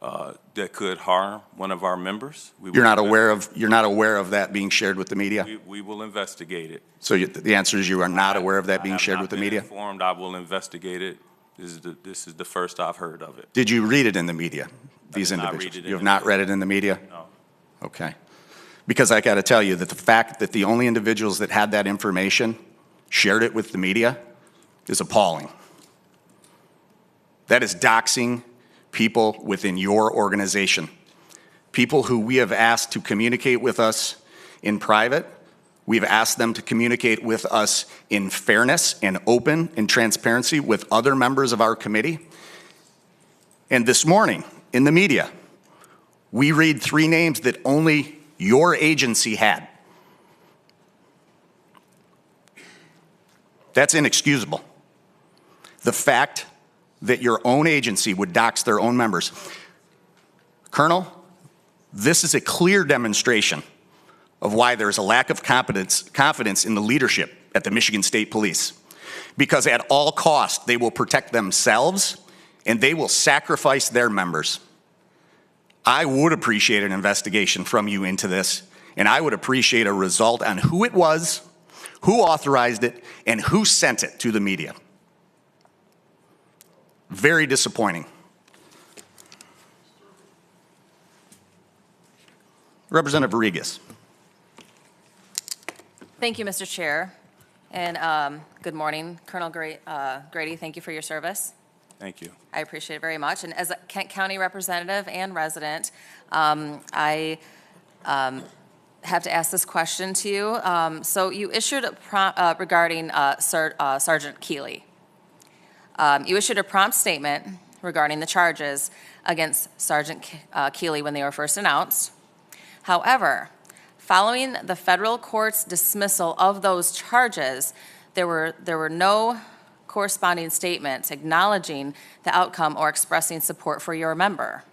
that could harm one of our members. You're not aware of that being shared with the media? We will investigate it. So the answer is you are not aware of that being shared with the media? I have not been informed. I will investigate it. This is the first I've heard of it. Did you read it in the media? These I did not individuals? read it in You have the not media. read it in the media? No. Okay. Because I got to tell you that the fact that the only individuals that had that information shared it with the media is appalling. That is doxing people within your organization. People who we have asked to communicate with us in private. We've asked them to communicate with us in fairness and open and transparency with other members of our committee. And this morning in the media, we read 3 names that only your agency had. That's inexcusable. The fact that your own agency would dox their own members. Colonel, this is a clear demonstration of why there's a lack of confidence in the leadership at the Michigan State Police. Because at all costs, they will protect themselves and they will sacrifice their members. I would appreciate an investigation from you into this, and I would appreciate a result on who it was, who authorized it, and who sent it to the media. Very disappointing. Representative Rodriguez. Thank you, Mr. Chair. And good morning, Colonel Grady. Thank you for your service. Thank you. I appreciate it very much. And as a Kent County representative and resident, I have to ask this question to you. So you issued a prompt regarding Sergeant Keeley. You issued a prompt statement regarding the charges against Sergeant Keeley when they were first announced. However, following the federal court's dismissal of those charges, there were no corresponding statements acknowledging the outcome or expressing support for your member.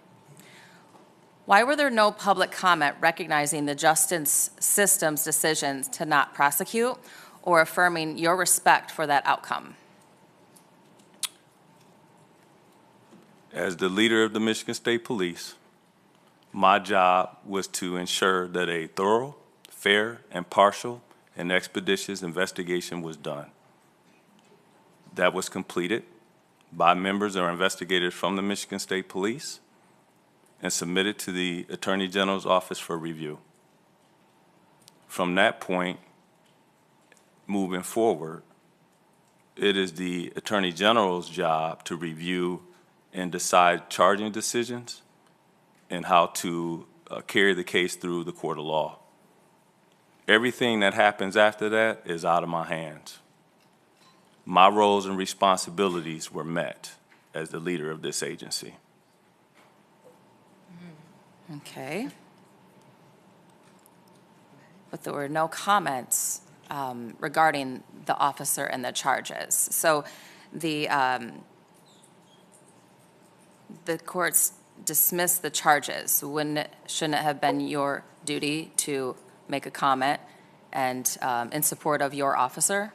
Why were there no public comment recognizing the justice system's decisions to not prosecute or affirming your respect for that outcome? As the leader of the Michigan State Police, my job was to ensure that a thorough, fair, impartial, and expeditious investigation was done. That was completed by members or investigators from the Michigan State Police and submitted to the Attorney General's office for review. From that point, moving forward, it is the Attorney General's job to review and decide charging decisions and how to carry the case through the court of law. Everything that happens after that is out of my hands. My roles and responsibilities were met as the leader of this agency. Okay. But there were no comments regarding the officer and the charges. So the courts dismissed the charges. Shouldn't it have been your duty to make a comment and in support of your officer?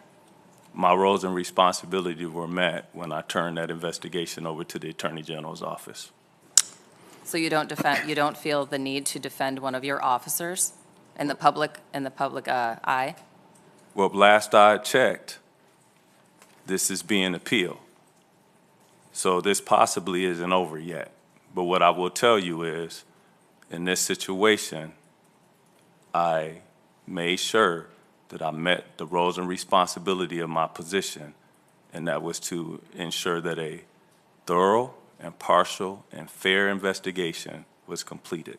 My roles and responsibilities were met when I turned that investigation over to the Attorney General's office. So you don't feel the need to defend one of your officers in the public eye? Well, last I checked, this is being appealed. So this possibly isn't over yet. But what I will tell you is, in this situation, I made sure that I met the roles and responsibility of my position, and that was to ensure that a thorough, impartial, and fair investigation was completed.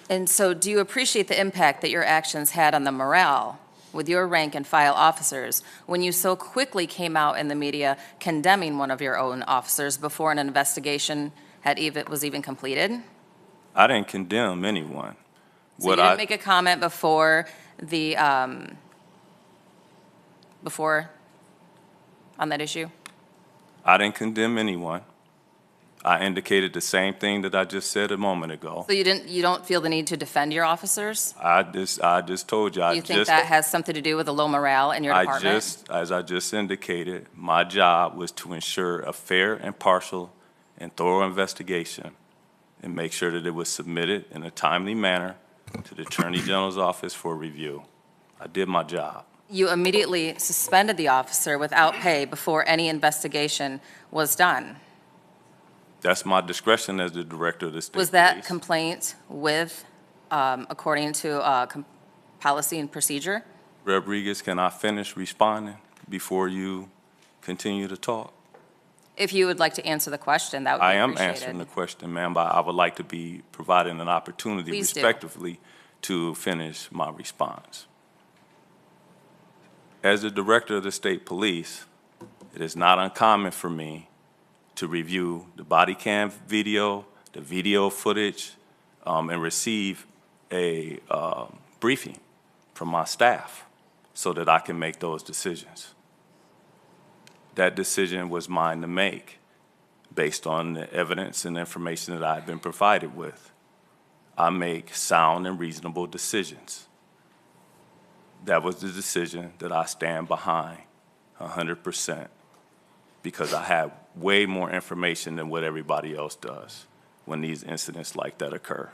And so do you appreciate the impact that your actions had on the morale with your rank and file officers when you so quickly came out in the media condemning one of your own officers before an investigation was even completed? I didn't condemn anyone. So you didn't make a comment before on that issue? I didn't condemn anyone. I indicated the same thing that I just said a moment ago. So you don't feel the need to defend your officers? I just told you. Do you think that has something to do with the low morale in your department? As I just indicated, my job was to ensure a fair, impartial, and thorough investigation and make sure that it was submitted in a timely manner to the Attorney General's office for review. I did my job. You immediately suspended the officer without pay before any investigation was done. That's my discretion as the director of the state Was that police. complaint according to policy and procedure? Rodriguez, can I finish responding before you continue to talk? If you would like to answer the question, that would be I am appreciated. answering the question, ma'am, but I would like to be provided an opportunity Please do. respectively to finish my response. As the director of the state police, it is not uncommon for me to review the body cam video, the video footage, and receive a briefing from my staff so that I can make those decisions. That decision was mine to make based on the evidence and information that I've been provided with. I make sound and reasonable decisions. That was the decision that I stand behind 100% because I have way more information than what everybody else does when these incidents like that occur.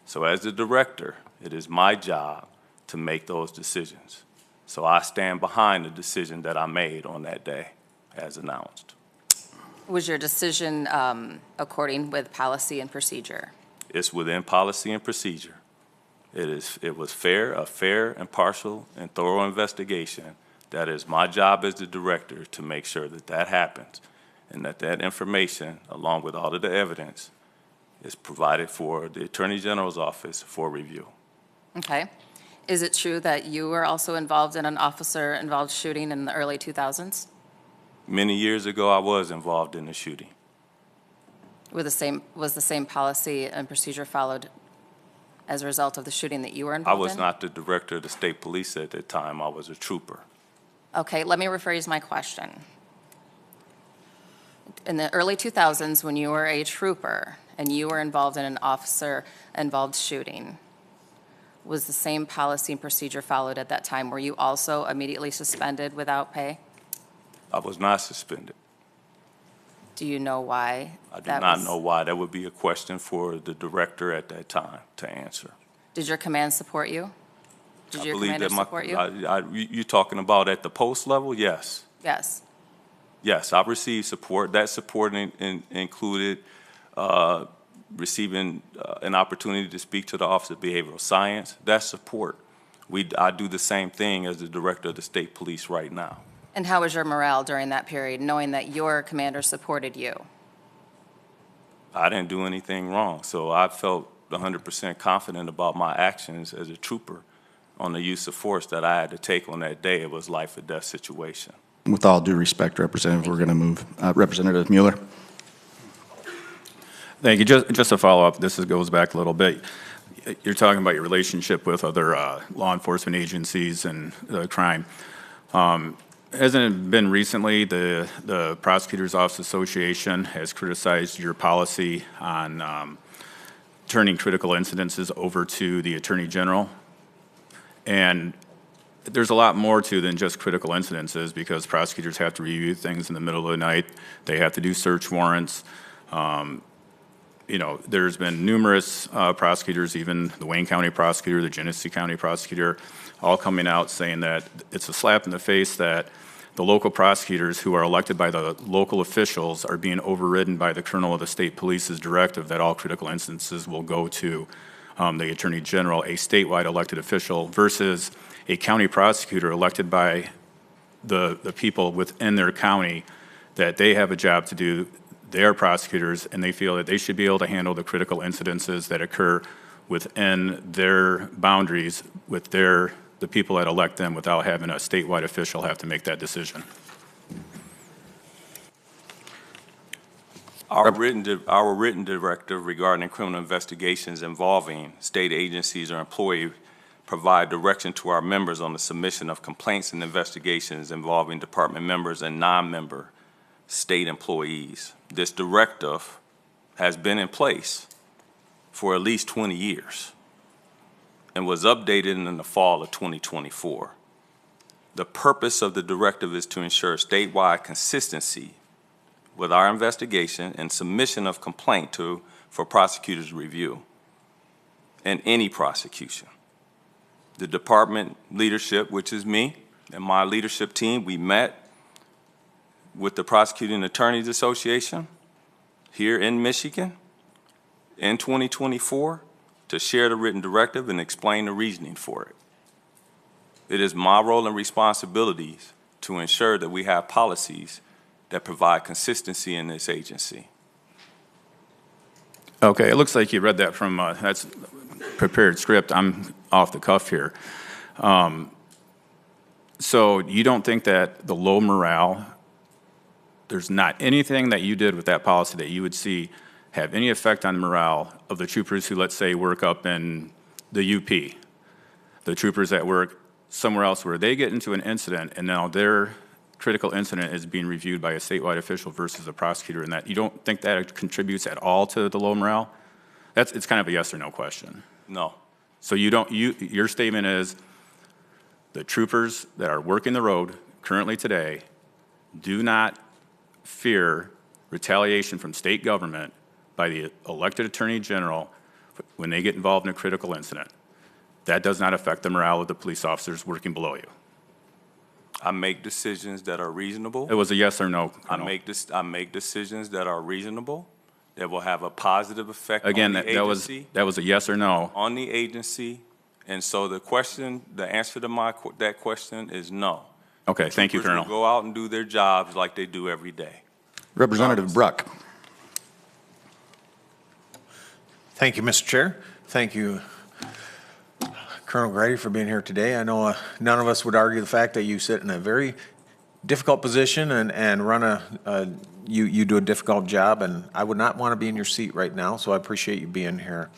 So as the director, it is my job to make those decisions. So I stand behind the decision that I made on that day as announced. Was your decision according with policy and procedure? It's within policy and procedure. It was a fair, impartial, and thorough investigation. That is my job as the director to make sure that that happens and that that information, along with all of the evidence, is provided for the Attorney General's office for review. Okay. Is it true that you were also involved in an officer-involved shooting in the early 2000s? Many years ago, I was involved in the shooting. Was the same policy and procedure followed as a result of the shooting that you were I involved in? was not the director of the state police at that time. I was a trooper. Okay, let me rephrase my question. In the early 2000s, when you were a trooper and you were involved in an officer-involved shooting, was the same policy and procedure followed at that time? Were you also immediately suspended without pay? I was not suspended. Do you know why? I do not know why. That would be a question for the director at that time to answer. Did your command support you? Did your commander support you? You talking about at the post level? Yes. Yes. Yes, I've received support. That support included receiving an opportunity to speak to the Office of Behavioral Science. That's support. I do the same thing as the director of the state police right now. And how was your morale during that period, knowing that your commander supported you? I didn't do anything wrong, so I felt 100% confident about my actions as a trooper on the use of force that I had to take on that day. It was life or death situation. With all due respect, Representative, we're going to move. Representative Mueller. Thank you. Just to follow up, this goes back a little bit. You're talking about your relationship with other law enforcement agencies and crime. Hasn't it been recently the Prosecutor's Office Association has criticized your policy on turning critical incidences over to the Attorney General? And there's a lot more to than just critical incidences because prosecutors have to review things in the middle of the night. They have to do search warrants. You know, there's been numerous prosecutors, even the Wayne County prosecutor, the Genesee County prosecutor, all coming out saying that it's a slap in the face that the local prosecutors who are elected by the local officials are being overridden by the colonel of the state police's directive that all critical instances will go to the Attorney General, a statewide elected official, versus a county prosecutor elected by the people within their county, that they have a job to do. They are prosecutors, and they feel that they should be able to handle the critical incidences that occur within their boundaries with the people that elect them without having a statewide official have to make that decision. Our written directive regarding criminal investigations involving state agencies or employees provide direction to our members on the submission of complaints and investigations involving department members and non-member state employees. This directive has been in place for at least 20 years and was updated in the fall of 2024. The purpose of the directive is to ensure statewide consistency with our investigation and submission of complaint for prosecutors' review and any prosecution. The department leadership, which is me and my leadership team, we met with the Prosecuting Attorneys Association here in Michigan in 2024 to share the written directive and explain the reasoning for it. It is my role and responsibilities to ensure that we have policies that provide consistency in this agency. Okay, it looks like you read that from, that's prepared script. I'm off the cuff here. So you don't think that the low morale, there's not anything that you did with that policy that you would see have any effect on the morale of the troopers who, let's say, work up in the UP, the troopers that work somewhere else where they get into an incident and now their critical incident is being reviewed by a statewide official versus a prosecutor, and that you don't think that contributes at all to the low morale? It's kind of a yes or no question. No. So your statement is the troopers that are working the road currently today do not fear retaliation from state government by the elected Attorney General when they get involved in a critical incident. That does not affect the morale of the police officers working below you. I make decisions that are reasonable. It was a yes or no. I make decisions that are reasonable, that will have a positive effect Again, on the agency. that was a yes or no. On the agency, and so the answer to that question is no. Okay, thank you, Troopers Colonel. will go out and do their jobs like they do every day. Representative Bruck. Thank you, Mr. Chair. Thank you, Colonel Grady, for being here today. I know none of us would argue the fact that you sit in a very difficult position and run you do a difficult job, and I would not want to be in your seat right now, so I appreciate you being here.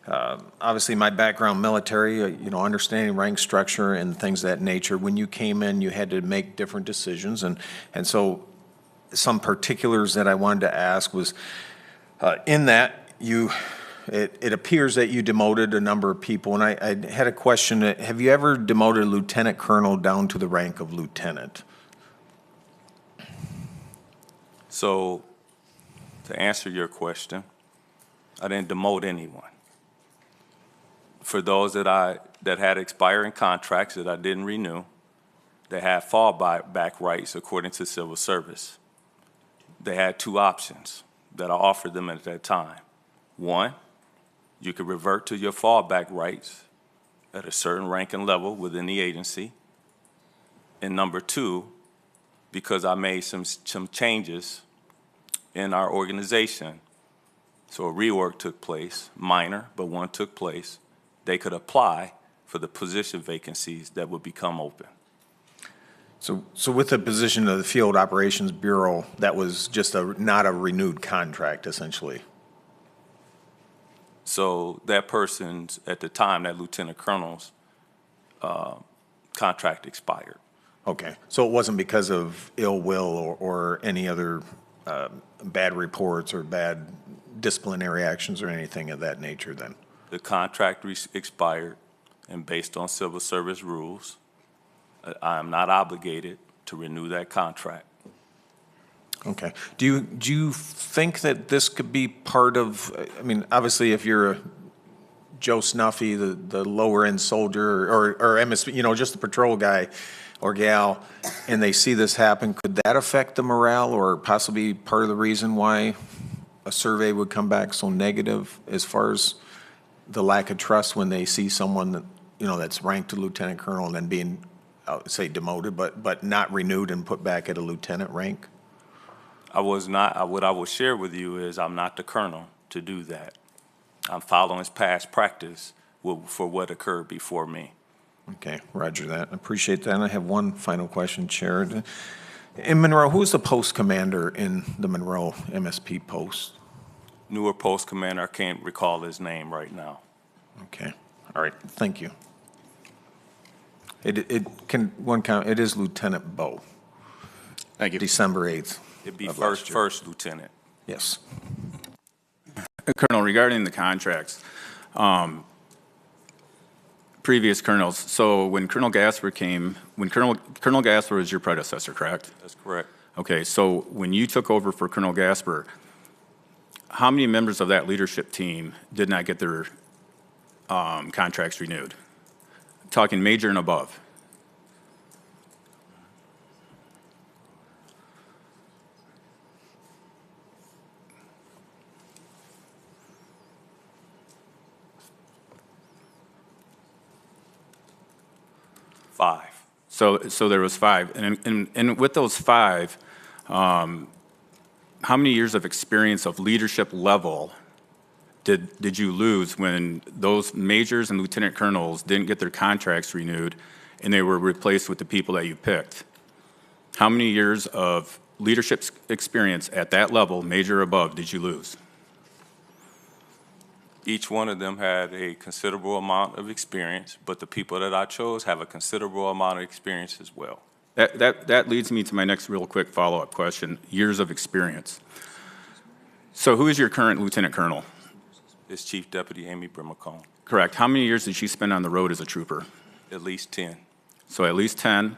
Obviously, my background, military, understanding rank structure and things of that nature. When you came in, you had to make different decisions, and so some particulars that I wanted to ask was, in that it appears that you demoted a number of people, and I had a question. Have you ever demoted a lieutenant colonel down to the rank of lieutenant? So, to answer your question, I didn't demote anyone. For those that had expiring contracts that I didn't renew, they had fallback rights according to civil service. They had two options that I offered them at that time. One, you could revert to your fallback rights at a certain rank and level within the agency. And number two, because I made some changes in our organization, so a reorg took place, minor, but one took place, they could apply for the position vacancies that would become open. So with the position of the Field Operations Bureau, that was just not a renewed contract, essentially? So that person's, at the time, that lieutenant colonel's contract expired. Okay, so it wasn't because of ill will or any other bad reports or bad disciplinary actions or anything of that nature then? The contract expired, and based on civil service rules, I am not obligated to renew that contract. Okay. Do you think that this could be part of, I mean, obviously if you're Joe Snuffy, the lower end soldier, or MSP, just the patrol guy or gal, and they see this happen, could that affect the morale or possibly part of the reason why a survey would come back so negative as far as the lack of trust when they see someone that, that's ranked to lieutenant colonel and then being, I would say, demoted, but not renewed and put back at a lieutenant rank? I was not, what I will share with you is I'm not the colonel to do that. I'm following past practice for what occurred before me. Okay, roger that. I appreciate that. And I have one final question, Chair. In Monroe, who's the post commander in the Monroe MSP post? Newer post commander, I can't recall his name right now. Okay, all right, thank you. It is Lieutenant Bowe. Thank you. December 8th. It'd be of last year. first lieutenant. Yes. Colonel, regarding the contracts, previous colonels, so when Colonel Gasper Colonel Gasper was your predecessor, correct? That's correct. Okay, so when you took over for Colonel Gasper, how many members of that leadership team did not get their contracts renewed? Talking major and above. Five. So there was five, and with those five, how many years of experience of leadership level did you lose when those majors and lieutenant colonels didn't get their contracts renewed and they were replaced with the people that you picked? How many years of leadership experience at that level, major or above, did you lose? Each one of them had a considerable amount of experience, but the people that I chose have a considerable amount of experience as well. That leads me to my next real quick follow-up question, years of experience. So who is your current lieutenant colonel? It's Chief Deputy Amy Brimacone. Correct. How many years did she spend on the road as a trooper? At least 10. So at least 10.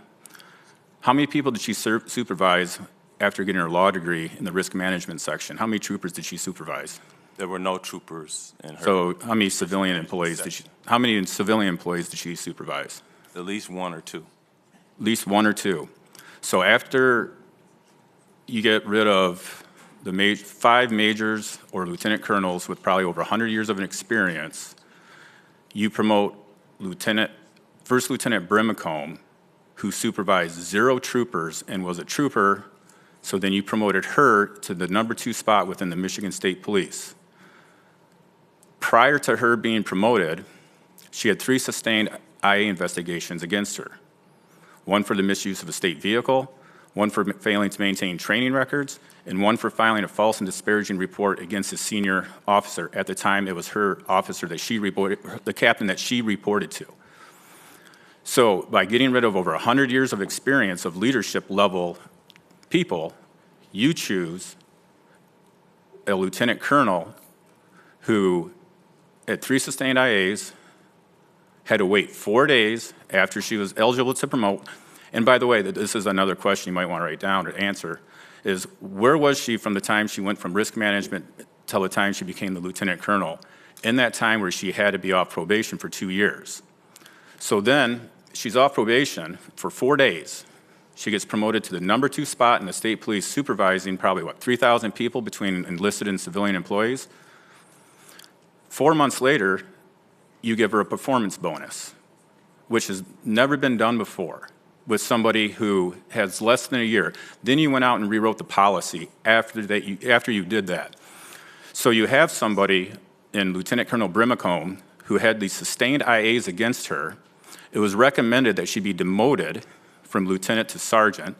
How many people did she supervise after getting her law degree in the risk management section? How many troopers did she supervise? There were no troopers in her. So how many civilian employees did she supervise? At least one or two. At least one or two. So after you get rid of the five majors or lieutenant colonels with probably over 100 years of an experience, you promote First Lieutenant Brimacone, who supervised 0 troopers and was a trooper, so then you promoted her to the #2 spot within the Michigan State Police. Prior to her being promoted, she had 3 sustained IA investigations against her. One for the misuse of a state vehicle, one for failing to maintain training records, and one for filing a false and disparaging report against a senior officer. At the time, it was her officer that she reported, the captain that she reported to. So by getting rid of over 100 years of experience of leadership level people, you choose a lieutenant colonel who had 3 sustained IAs, had to wait 4 days after she was eligible to promote. And by the way, this is another question you might want to write down or answer, is where was she from the time she went from risk management till the time she became the lieutenant colonel, in that time where she had to be off probation for 2 years? So then she's off probation for 4 days. She gets promoted to the #2 spot in the state police, supervising probably, 3,000 people between enlisted and civilian employees. 4 months later, you give her a performance bonus, which has never been done before with somebody who has less than a year. Then you went out and rewrote the policy after you did that. So you have somebody in Lieutenant Colonel Brimacone who had these sustained IAs against her. It was recommended that she be demoted from lieutenant to sergeant.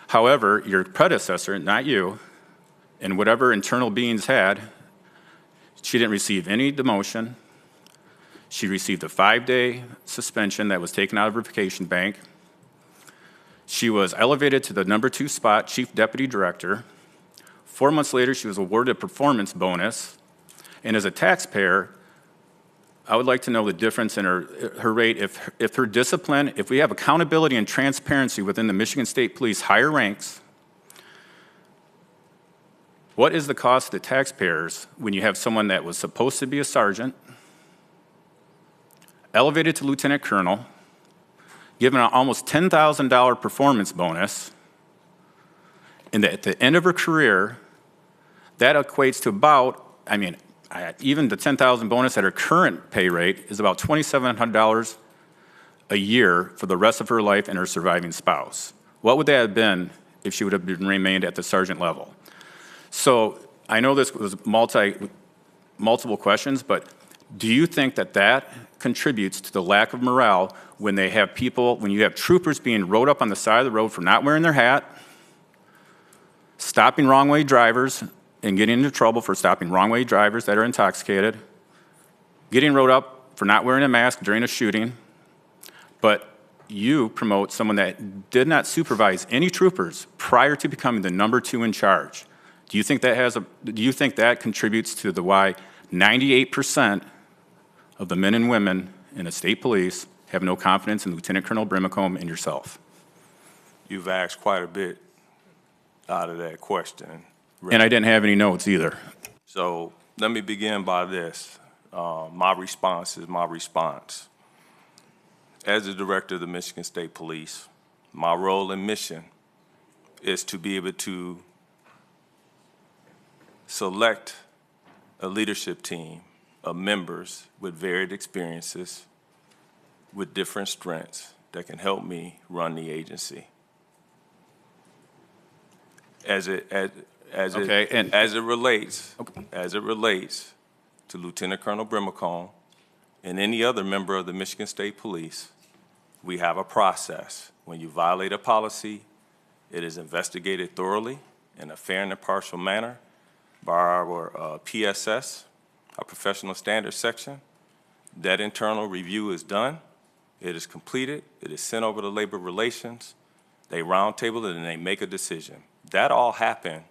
However, your predecessor, not you, and whatever internal beings had, she didn't receive any demotion. She received a 5-day suspension that was taken out of her vacation bank. She was elevated to the #2 spot, chief deputy director. 4 months later, she was awarded a performance bonus. And as a taxpayer, I would like to know the difference in her rate if her discipline, if we have accountability and transparency within the Michigan State Police higher ranks, what is the cost to the taxpayers when you have someone that was supposed to be a sergeant, elevated to lieutenant colonel, given an almost $10,000 performance bonus, and at the end of her career, that equates to about, even the $10,000 bonus at her current pay rate is about $2,700 a year for the rest of her life and her surviving spouse. What would that have been if she would have remained at the sergeant level? So I know this was multiple questions, but do you think that that contributes to the lack of morale when they have people, when you have troopers being rode up on the side of the road for not wearing their hat, stopping wrong-way drivers and getting into trouble for stopping wrong-way drivers that are intoxicated, getting rode up for not wearing a mask during a shooting, but you promote someone that did not supervise any troopers prior to becoming the number 2 in charge? Do you think that contributes to the why 98% of the men and women in the state police have no confidence in Lieutenant Colonel Brimacombe and yourself? You've asked quite a bit out of that question. And I didn't have any notes either. So let me begin by this. My response is my response. As the director of the Michigan State Police, my role and mission is to be able to select a leadership team of members with varied experiences, with different strengths that can help me run the agency. As it relates to Lieutenant Colonel Brimacombe and any other member of the Michigan State Police, we have a process. When you violate a policy, it is investigated thoroughly in a fair and impartial manner by our PSS, our Professional Standards Section. That internal review is done. It is completed. It is sent over to Labor Relations. They roundtable it and they make a decision. That all happened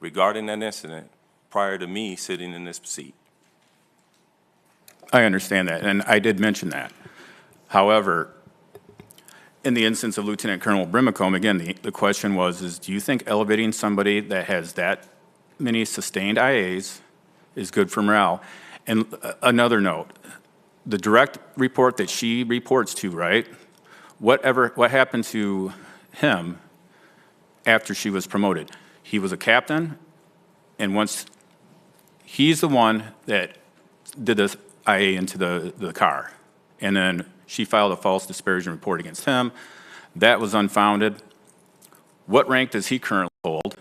regarding that incident prior to me sitting in this seat. I understand that, and I did mention that. However, in the instance of Lieutenant Colonel Brimacombe, again, the question was, do you think elevating somebody that has that many sustained IAs is good for morale? And another note, the direct report that she reports to, right? What happened to him after she was promoted? He was a captain, and once he's the one that did this IA into the car, and then she filed a false disparaging report against him. That was unfounded. What rank does he currently hold?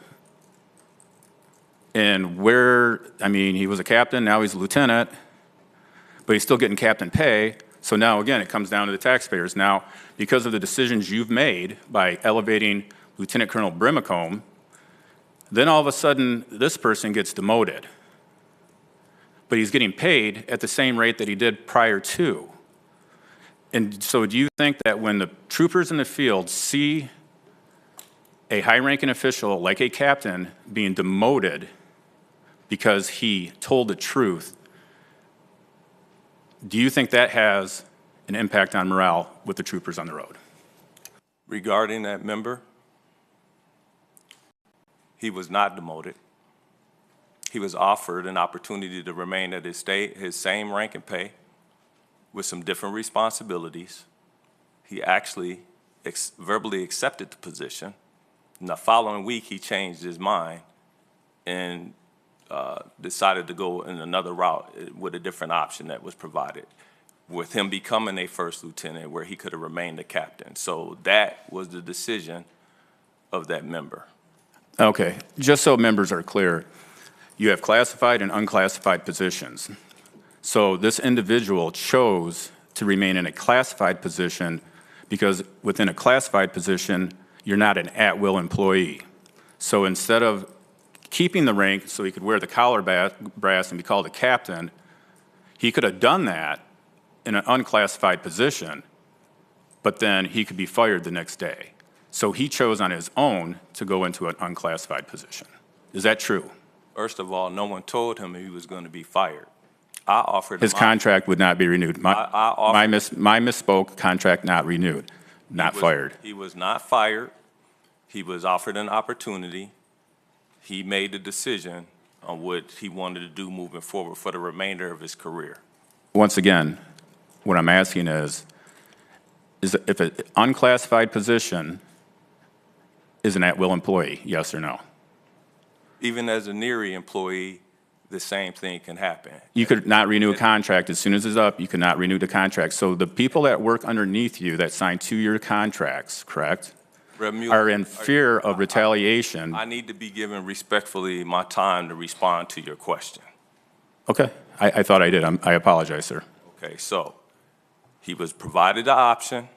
And he was a captain, now he's a lieutenant, but he's still getting captain pay. So now, again, it comes down to the taxpayers. Now, because of the decisions you've made by elevating Lieutenant Colonel Brimacombe, then all of a sudden, this person gets demoted. But he's getting paid at the same rate that he did prior to. And so do you think that when the troopers in the field see a high-ranking official like a captain being demoted because he told the truth, do you think that has an impact on morale with the troopers on the road? Regarding that member, he was not demoted. He was offered an opportunity to remain at his same rank and pay with some different responsibilities. He actually verbally accepted the position. And the following week, he changed his mind and decided to go in another route with a different option that was provided, with him becoming a first lieutenant where he could have remained a captain. So that was the decision of that member. Okay, just so members are clear, you have classified and unclassified positions. So this individual chose to remain in a classified position because within a classified position, you're not an at-will employee. So instead of keeping the rank so he could wear the collar brass and be called a captain, he could have done that in an unclassified position, but then he could be fired the next day. So he chose on his own to go into an unclassified position. Is that true? First of all, no one told him he was going to be fired. I offered him. His contract would not be renewed. My misspoke, contract not renewed, not fired. He was not fired. He was offered an opportunity. He made the decision on what he wanted to do moving forward for the remainder of his career. Once again, what I'm asking is if an unclassified position is an at-will employee, yes or no? Even as a NERI employee, the same thing can happen. You could not renew a contract. As soon as it's up, you could not renew the contract. So the people that work underneath you that sign 2-year contracts, correct, are in fear of retaliation. I need to be given respectfully my time to respond to your question. Okay, I thought I did. I apologize, sir. Okay, so he was provided the option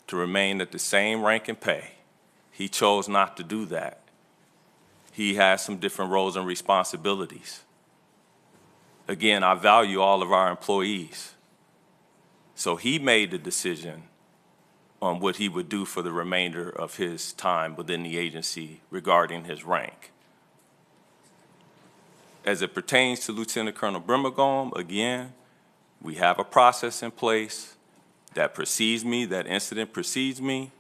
to remain at the same rank and pay. He chose not to do that. He has some different roles and responsibilities. Again, I value all of our employees. So he made the decision on what he would do for the remainder of his time within the agency regarding his rank. As it pertains to Lieutenant Colonel Brimagome, again, we have a process in place that precedes me, that incident precedes me.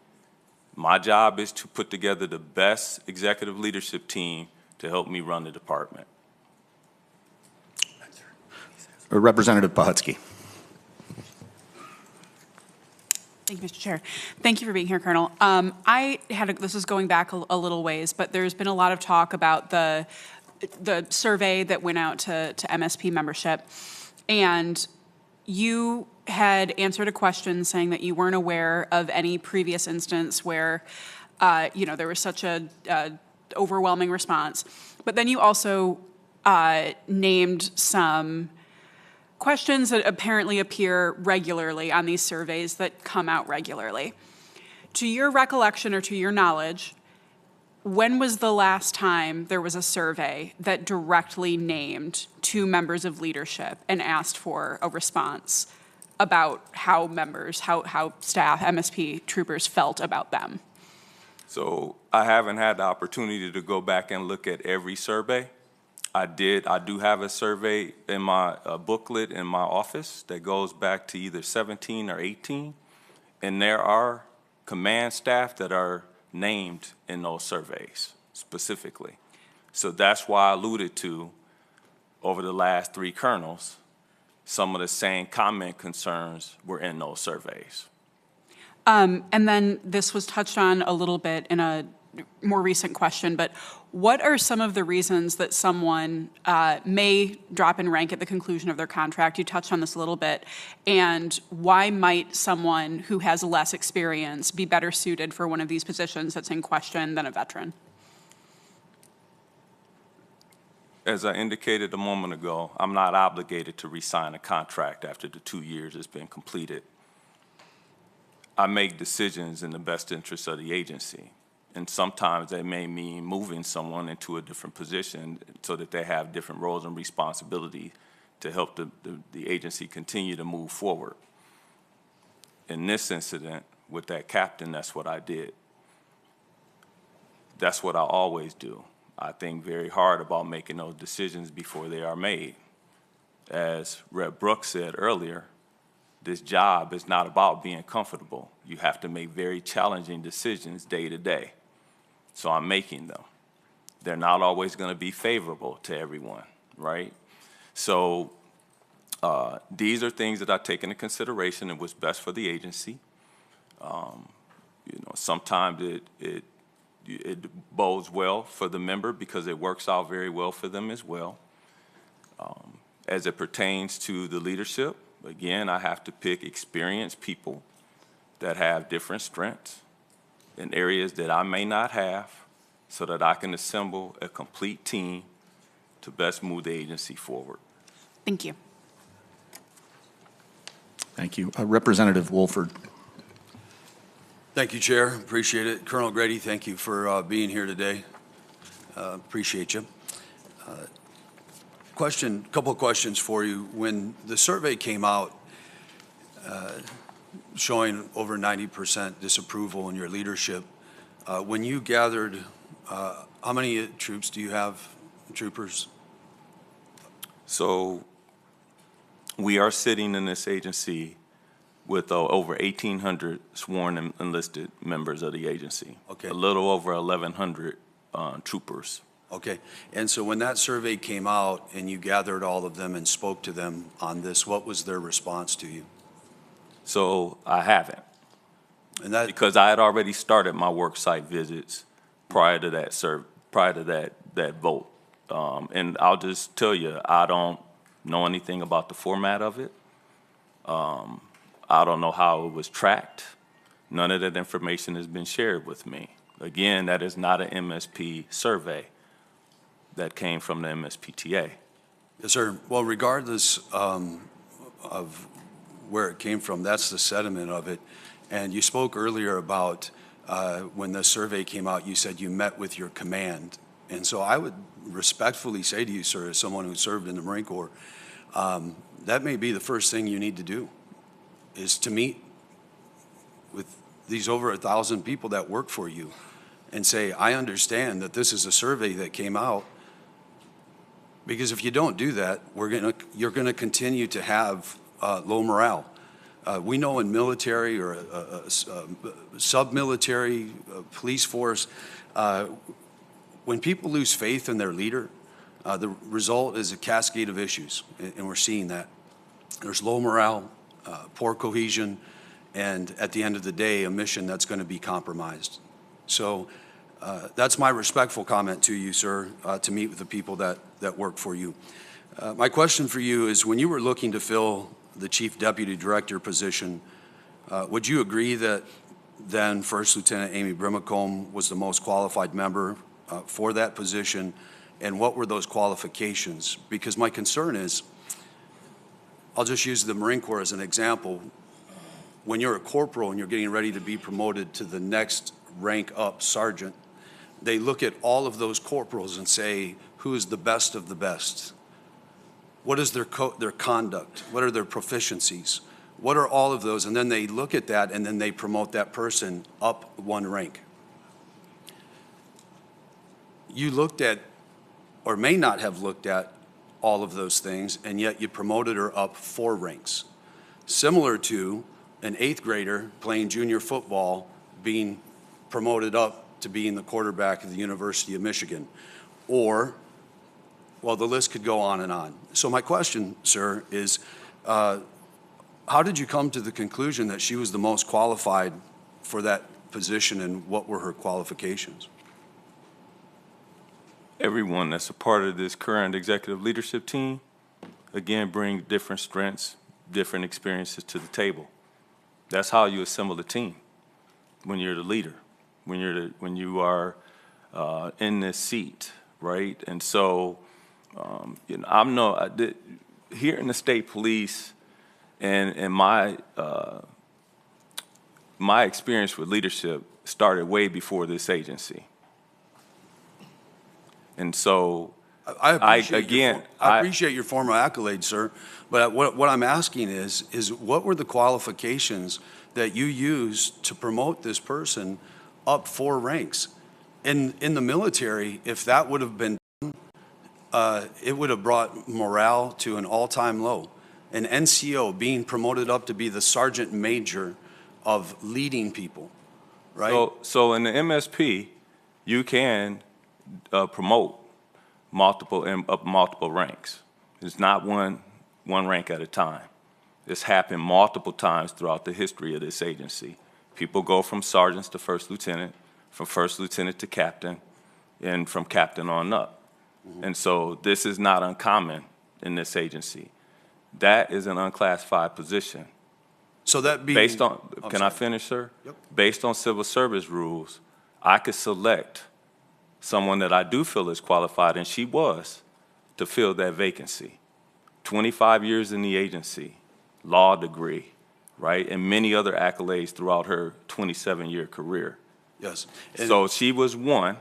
My job is to put together the best executive leadership team to help me run the department. Representative Pahutsky. Thank you, Mr. Chair. Thank you for being here, Colonel. This is going back a little ways, but there's been a lot of talk about the survey that went out to MSP membership, and you had answered a question saying that you weren't aware of any previous instance where, there was such a overwhelming response. But then you also named some questions that apparently appear regularly on these surveys that come out regularly. To your recollection or to your knowledge, when was the last time there was a survey that directly named 2 members of leadership and asked for a response about how staff, MSP troopers felt about them? So I haven't had the opportunity to go back and look at every survey. I do have a survey in my booklet in my office that goes back to either 17 or 18, and there are command staff that are named in those surveys specifically. So that's why I alluded to, over the last 3 colonels, some of the same comment concerns were in those surveys. And then this was touched on a little bit in a more recent question, but what are some of the reasons that someone may drop in rank at the conclusion of their contract? You touched on this a little bit. And why might someone who has less experience be better suited for one of these positions that's in question than a veteran? As I indicated a moment ago, I'm not obligated to re-sign a contract after the 2 years has been completed. I make decisions in the best interest of the agency. And sometimes that may mean moving someone into a different position so that they have different roles and responsibilities to help the agency continue to move forward. In this incident, with that captain, that's what I did. That's what I always do. I think very hard about making those decisions before they are made. As Rep. Brooks said earlier, this job is not about being comfortable. You have to make very challenging decisions day to day. So I'm making them. They're not always going to be favorable to everyone, right? So these are things that I take into consideration and what's best for the agency. Sometimes it bodes well for the member because it works out very well for them as well. As it pertains to the leadership, again, I have to pick experienced people that have different strengths in areas that I may not have so that I can assemble a complete team to best move the agency forward. Thank you. Thank you. Representative Wolford. Thank you, Chair. Appreciate it. Colonel Grady, thank you for being here today. Appreciate you. Couple of questions for you. When the survey came out showing over 90% disapproval in your leadership, when you gathered, how many troops do you have, troopers? So we are sitting in this agency with over 1,800 sworn and enlisted members of the agency. Okay. A little over 1,100 troopers. Okay. And so when that survey came out and you gathered all of them and spoke to them on this, what was their response to you? So I haven't, And that, because I had already started my work site visits prior to that vote. And I'll just tell you, I don't know anything about the format of it. I don't know how it was tracked. None of that information has been shared with me. Again, that is not an MSP survey. That came from the MSPTA. yes, sir. Well, regardless of where it came from, that's the sediment of it. And you spoke earlier about when the survey came out, you said you met with your command. And so I would respectfully say to you, sir, as someone who served in the Marine Corps, that may be the first thing you need to do, is to meet with these over 1,000 people that work for you and say, I understand that this is a survey that came out. Because if you don't do that, you're gonna continue to have low morale. We know in military or sub-military police force, when people lose faith in their leader, the result is a cascade of issues, and we're seeing that. There's low morale, poor cohesion, and at the end of the day, a mission that's going to be compromised. So that's my respectful comment to you, sir, to meet with the people that work for you. My question for you is, when you were looking to fill the Chief Deputy Director position, would you agree that then First Lieutenant Amy Brimacombe was the most qualified member for that position, and what were those qualifications? Because my concern is, I'll just use the Marine Corps as an example. When you're a corporal and you're getting ready to be promoted to the next rank up, sergeant, they look at all of those corporals and say, who is the best of the best? What is their conduct? What are their proficiencies? What are all of those? And then they look at that and then they promote that person up one rank. You looked at, or may not have looked at, all of those things, and yet you promoted her up 4 ranks. Similar to an 8th grader playing junior football being promoted up to being the quarterback of the University of Michigan. Or, well, the list could go on and on. So my question, sir, is how did you come to the conclusion that she was the most qualified for that position, and what were her qualifications? Everyone that's a part of this current executive leadership team, again, bring different strengths, different experiences to the table. That's how you assemble a team when you're the leader, when you are in this seat, right? And so, you know, here in the state police, and my my experience with leadership started way before this agency. And so, I appreciate your former accolades, sir. But what I'm asking is what were the qualifications that you used to promote this person up 4 ranks? In the military, if that would have been done, it would have brought morale to an all-time low. An NCO being promoted up to be the sergeant major of leading people, right? So in the MSP, you can promote multiple ranks. It's not one rank at a time. It's happened multiple times throughout the history of this agency. People go from sergeants to first lieutenant, from first lieutenant to captain, and from captain on up. Mm-hmm. And so this is not uncommon in this agency. That is an unclassified position. So that being based on, can I finish, sir? Yep. Based on civil service rules, I could select someone that I do feel is qualified, and she was, to fill that vacancy. 25 years in the agency, law degree, right, and many other accolades throughout her 27-year career. Yes. So she was one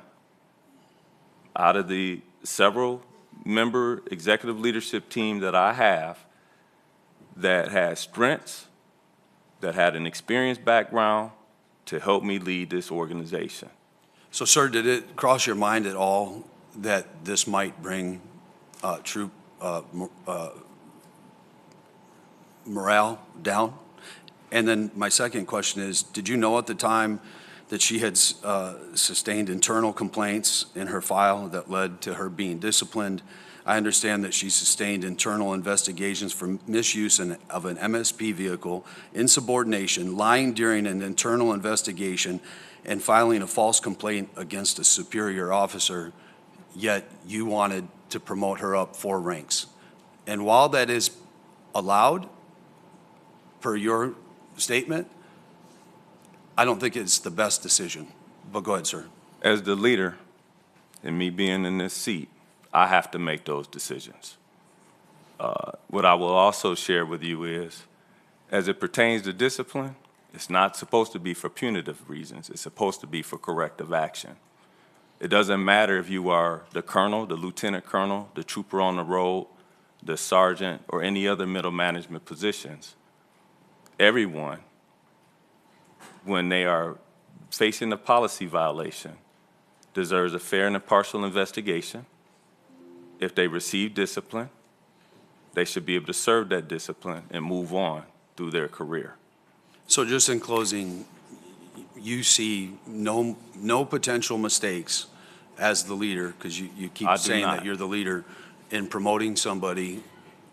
out of the several member executive leadership team that I have that had strengths, that had an experienced background to help me lead this organization. So, sir, did it cross your mind at all that this might bring troop morale down? And then my second question is, did you know at the time that she had sustained internal complaints in her file that led to her being disciplined? I understand that she sustained internal investigations for misuse of an MSP vehicle, insubordination, lying during an internal investigation, and filing a false complaint against a superior officer, yet you wanted to promote her up 4 ranks. And while that is allowed, per your statement, I don't think it's the best decision. But go ahead, sir. As the leader, and me being in this seat, I have to make those decisions. What I will also share with you is, as it pertains to discipline, it's not supposed to be for punitive reasons. It's supposed to be for corrective action. It doesn't matter if you are the colonel, the lieutenant colonel, the trooper on the road, the sergeant, or any other middle management positions. Everyone, when they are facing a policy violation, deserves a fair and impartial investigation. If they receive discipline, they should be able to serve that discipline and move on through their career. So just in closing, you see no potential mistakes as the leader, because you keep saying that you're the leader, in promoting somebody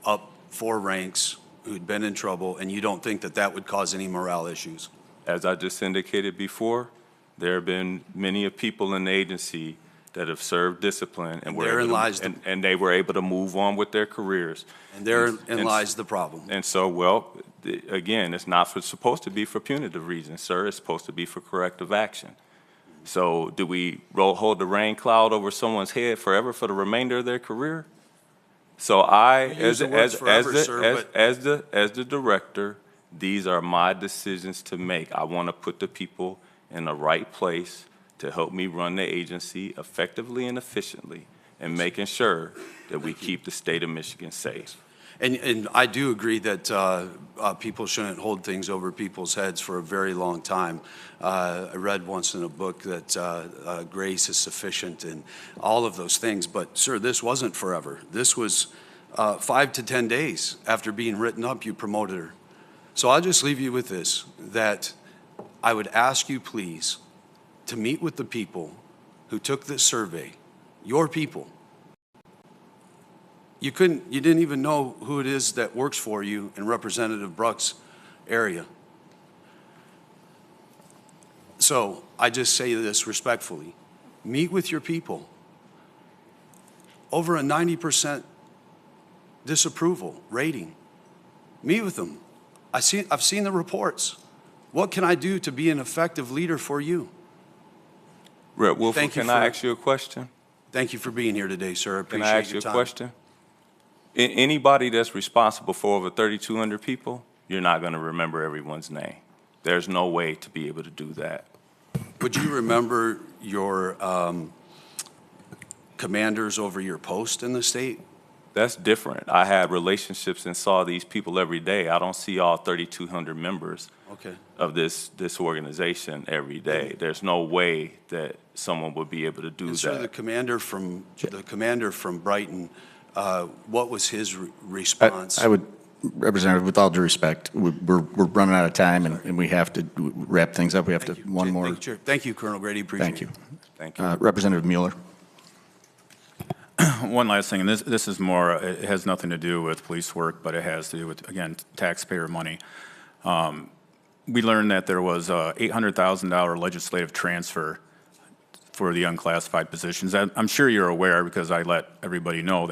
up 4 ranks who'd been in trouble, and you don't think that that would cause any morale issues? As I just indicated before, there have been many of people in the agency that have served discipline and they were able to move on with their careers. And therein lies the problem. And so, well, again, it's not supposed to be for punitive reasons, sir. It's supposed to be for corrective action. So do we hold the rain cloud over someone's head forever for the remainder of their career? So as the director, these are my decisions to make. I want to put the people in the right place to help me run the agency effectively and efficiently, and making sure that we keep the state of Michigan safe. And I do agree that people shouldn't hold things over people's heads for a very long time. I read once in a book that grace is sufficient and all of those things. But, sir, this wasn't forever. This was 5 to 10 days after being written up, you promoted her. So I'll just leave you with this, that I would ask you, please, to meet with the people who took this survey, your people. You didn't even know who it is that works for you in Representative Bruck's area. So I just say this respectfully. Meet with your people. Over a 90% disapproval rating. Meet with them. I've seen the reports. What can I do to be an effective leader for you? Rep. Wolford, can I ask you a question? Thank you for being here today, sir. I appreciate Can I ask you a question? Anybody that's responsible for over 3,200 people, you're not going to remember everyone's name. There's no way to be able to do that. Would you remember your commanders over your post in the state? That's different. I had relationships and saw these people every day. I don't see all 3,200 members of this organization every day. There's no way that someone would be able to do that. Sir, the commander from Brighton, what was his response? I would, Representative, with all due respect, we're running out of time, and we have to wrap things up. We have to one more. Thank you, Colonel Grady. Appreciate it. Thank you. Representative Mueller. One last thing, and this is more, it has nothing to do with police work, but it has to do with, again, taxpayer money. We learned that there was a $800,000 legislative transfer for the unclassified positions. I'm sure you're aware because I let everybody know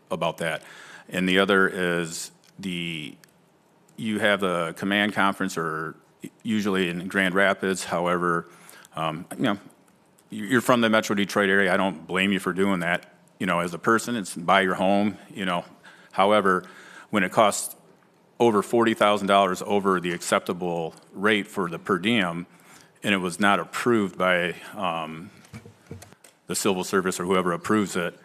about that. And the other is you have the command conference, or usually in Grand Rapids. However, you're from the Metro Detroit area. I don't blame you for doing that. As a person, it's by your home, However, when it costs over $40,000 over the acceptable rate for the per diem, and it was not approved by the civil service or whoever approves it,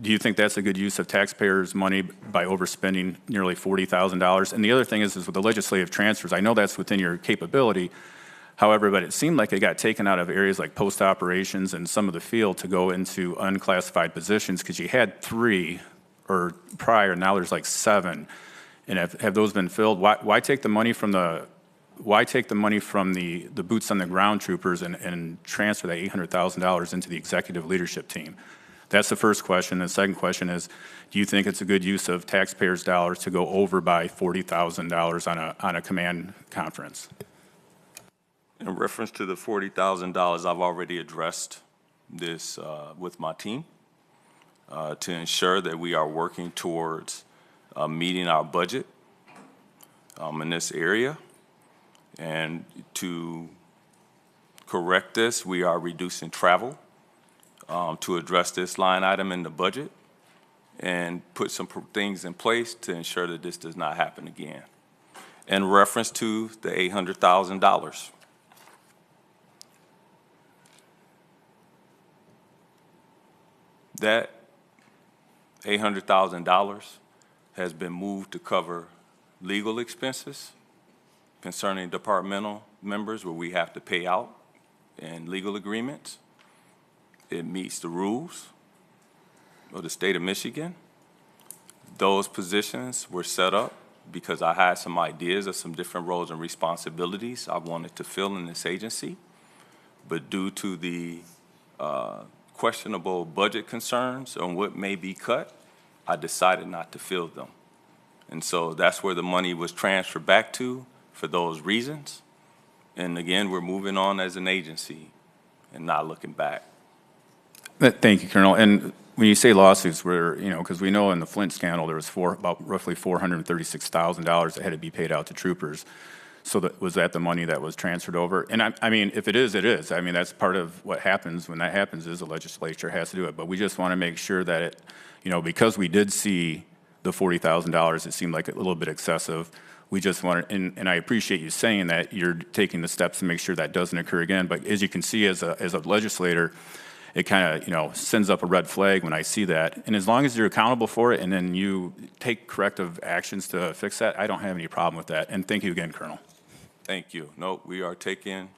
do you think that's a good use of taxpayers' money by overspending nearly $40,000? And the other thing is with the legislative transfers, I know that's within your capability. However, but it seemed like it got taken out of areas like post operations and some of the field to go into unclassified positions, because you had 3 or prior, now there's like 7. And have those been filled? Why take the money from the boots on the ground troopers and transfer that $800,000 into the executive leadership team? That's the first question. The second question is, do you think it's a good use of taxpayers' dollars to go over by $40,000 on a command conference? In reference to the $40,000, I've already addressed this with my team to ensure that we are working towards meeting our budget in this area. And to correct this, we are reducing travel to address this line item in the budget and put some things in place to ensure that this does not happen again. In reference to the $800,000, that $800,000 has been moved to cover legal expenses concerning departmental members where we have to pay out in legal agreements. It meets the rules of the state of Michigan. Those positions were set up because I had some ideas of some different roles and responsibilities I wanted to fill in this agency. But due to the questionable budget concerns on what may be cut, I decided not to fill them. And so that's where the money was transferred back to for those reasons. And again, we're moving on as an agency and not looking back. Thank you, Colonel. And when you say lawsuits, because we know in the Flint scandal, there was about roughly $436,000 that had to be paid out to troopers. So was that the money that was transferred over? And I mean, if it is, it is. I mean, that's part of what happens when that happens is the legislature has to do it. But we just want to make sure that it, because we did see the $40,000, it seemed like a little bit excessive. We just want to, and I appreciate you saying that you're taking the steps to make sure that doesn't occur again. But as you can see, as a legislator, it kind of, sends up a red flag when I see that. And as long as you're accountable for it and then you take corrective actions to fix that, I don't have any problem with that. And thank you again, Colonel. Thank you. No, we are taking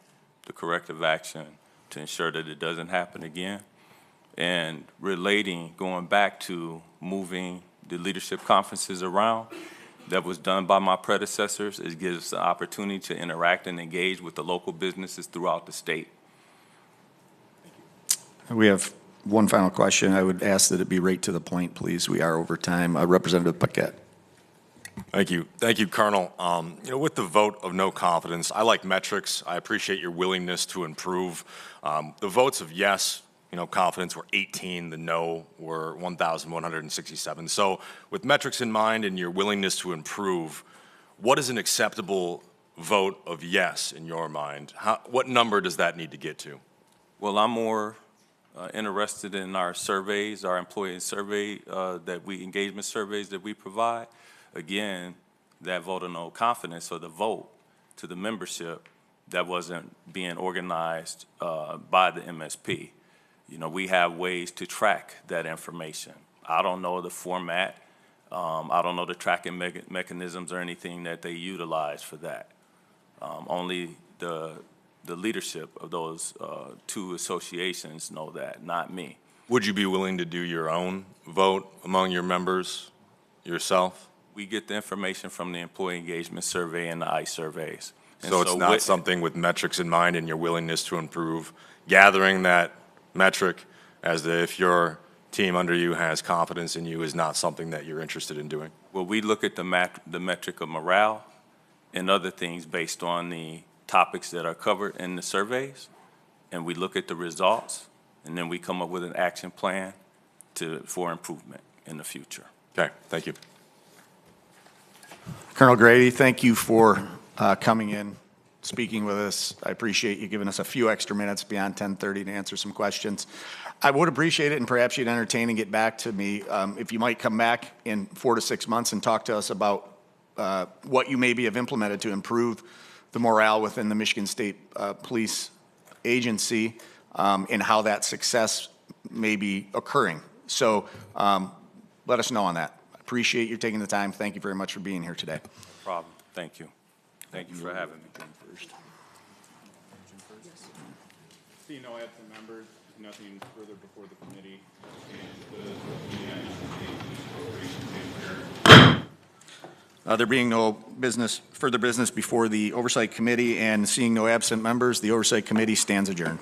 the corrective action to ensure that it doesn't happen again. And going back to moving the leadership conferences around, that was done by my predecessors. It gives us the opportunity to interact and engage with the local businesses throughout the state. We have one final question. I would ask that it be right to the point, please. We are over time. Representative Paquette. Thank you. Thank you, Colonel. With the vote of no confidence, I like metrics. I appreciate your willingness to improve. The votes of yes, confidence were 18. The no were 1,167. So with metrics in mind and your willingness to improve, what is an acceptable vote of yes in your mind? What number does that need to get to? Well, I'm more interested in our surveys, our employee survey engagement surveys that we provide. Again, that vote of no confidence or the vote to the membership that wasn't being organized by the MSP. We have ways to track that information. I don't know the format. I don't know the tracking mechanisms or anything that they utilize for that. Only the leadership of those two associations know that, not me. Would you be willing to do your own vote among your members yourself? We get the information from the employee engagement survey and the ICE surveys. And so it's not something with metrics in mind and your willingness to improve, gathering that metric as if your team under you has confidence in you is not something that you're interested in doing? Well, we look at the metric of morale and other things based on the topics that are covered in the surveys, and we look at the results, and then we come up with an action plan for improvement in the future. Okay, thank you. Colonel Grady, thank you for coming in, speaking with us. I appreciate you giving us a few extra minutes beyond 10:30 to answer some questions. I would appreciate it, and perhaps you'd entertain and get back to me if you might come back in 4 to 6 months and talk to us about what you maybe have implemented to improve the morale within the Michigan State Police Agency and how that success may be occurring. So let us know on that. I appreciate you taking the time. Thank you very much for being here today. No problem. Thank you. Thank you for having me. Seeing no absent members, nothing further before the committee. There being no further business before the Oversight Committee and seeing no absent members, the Oversight Committee stands adjourned.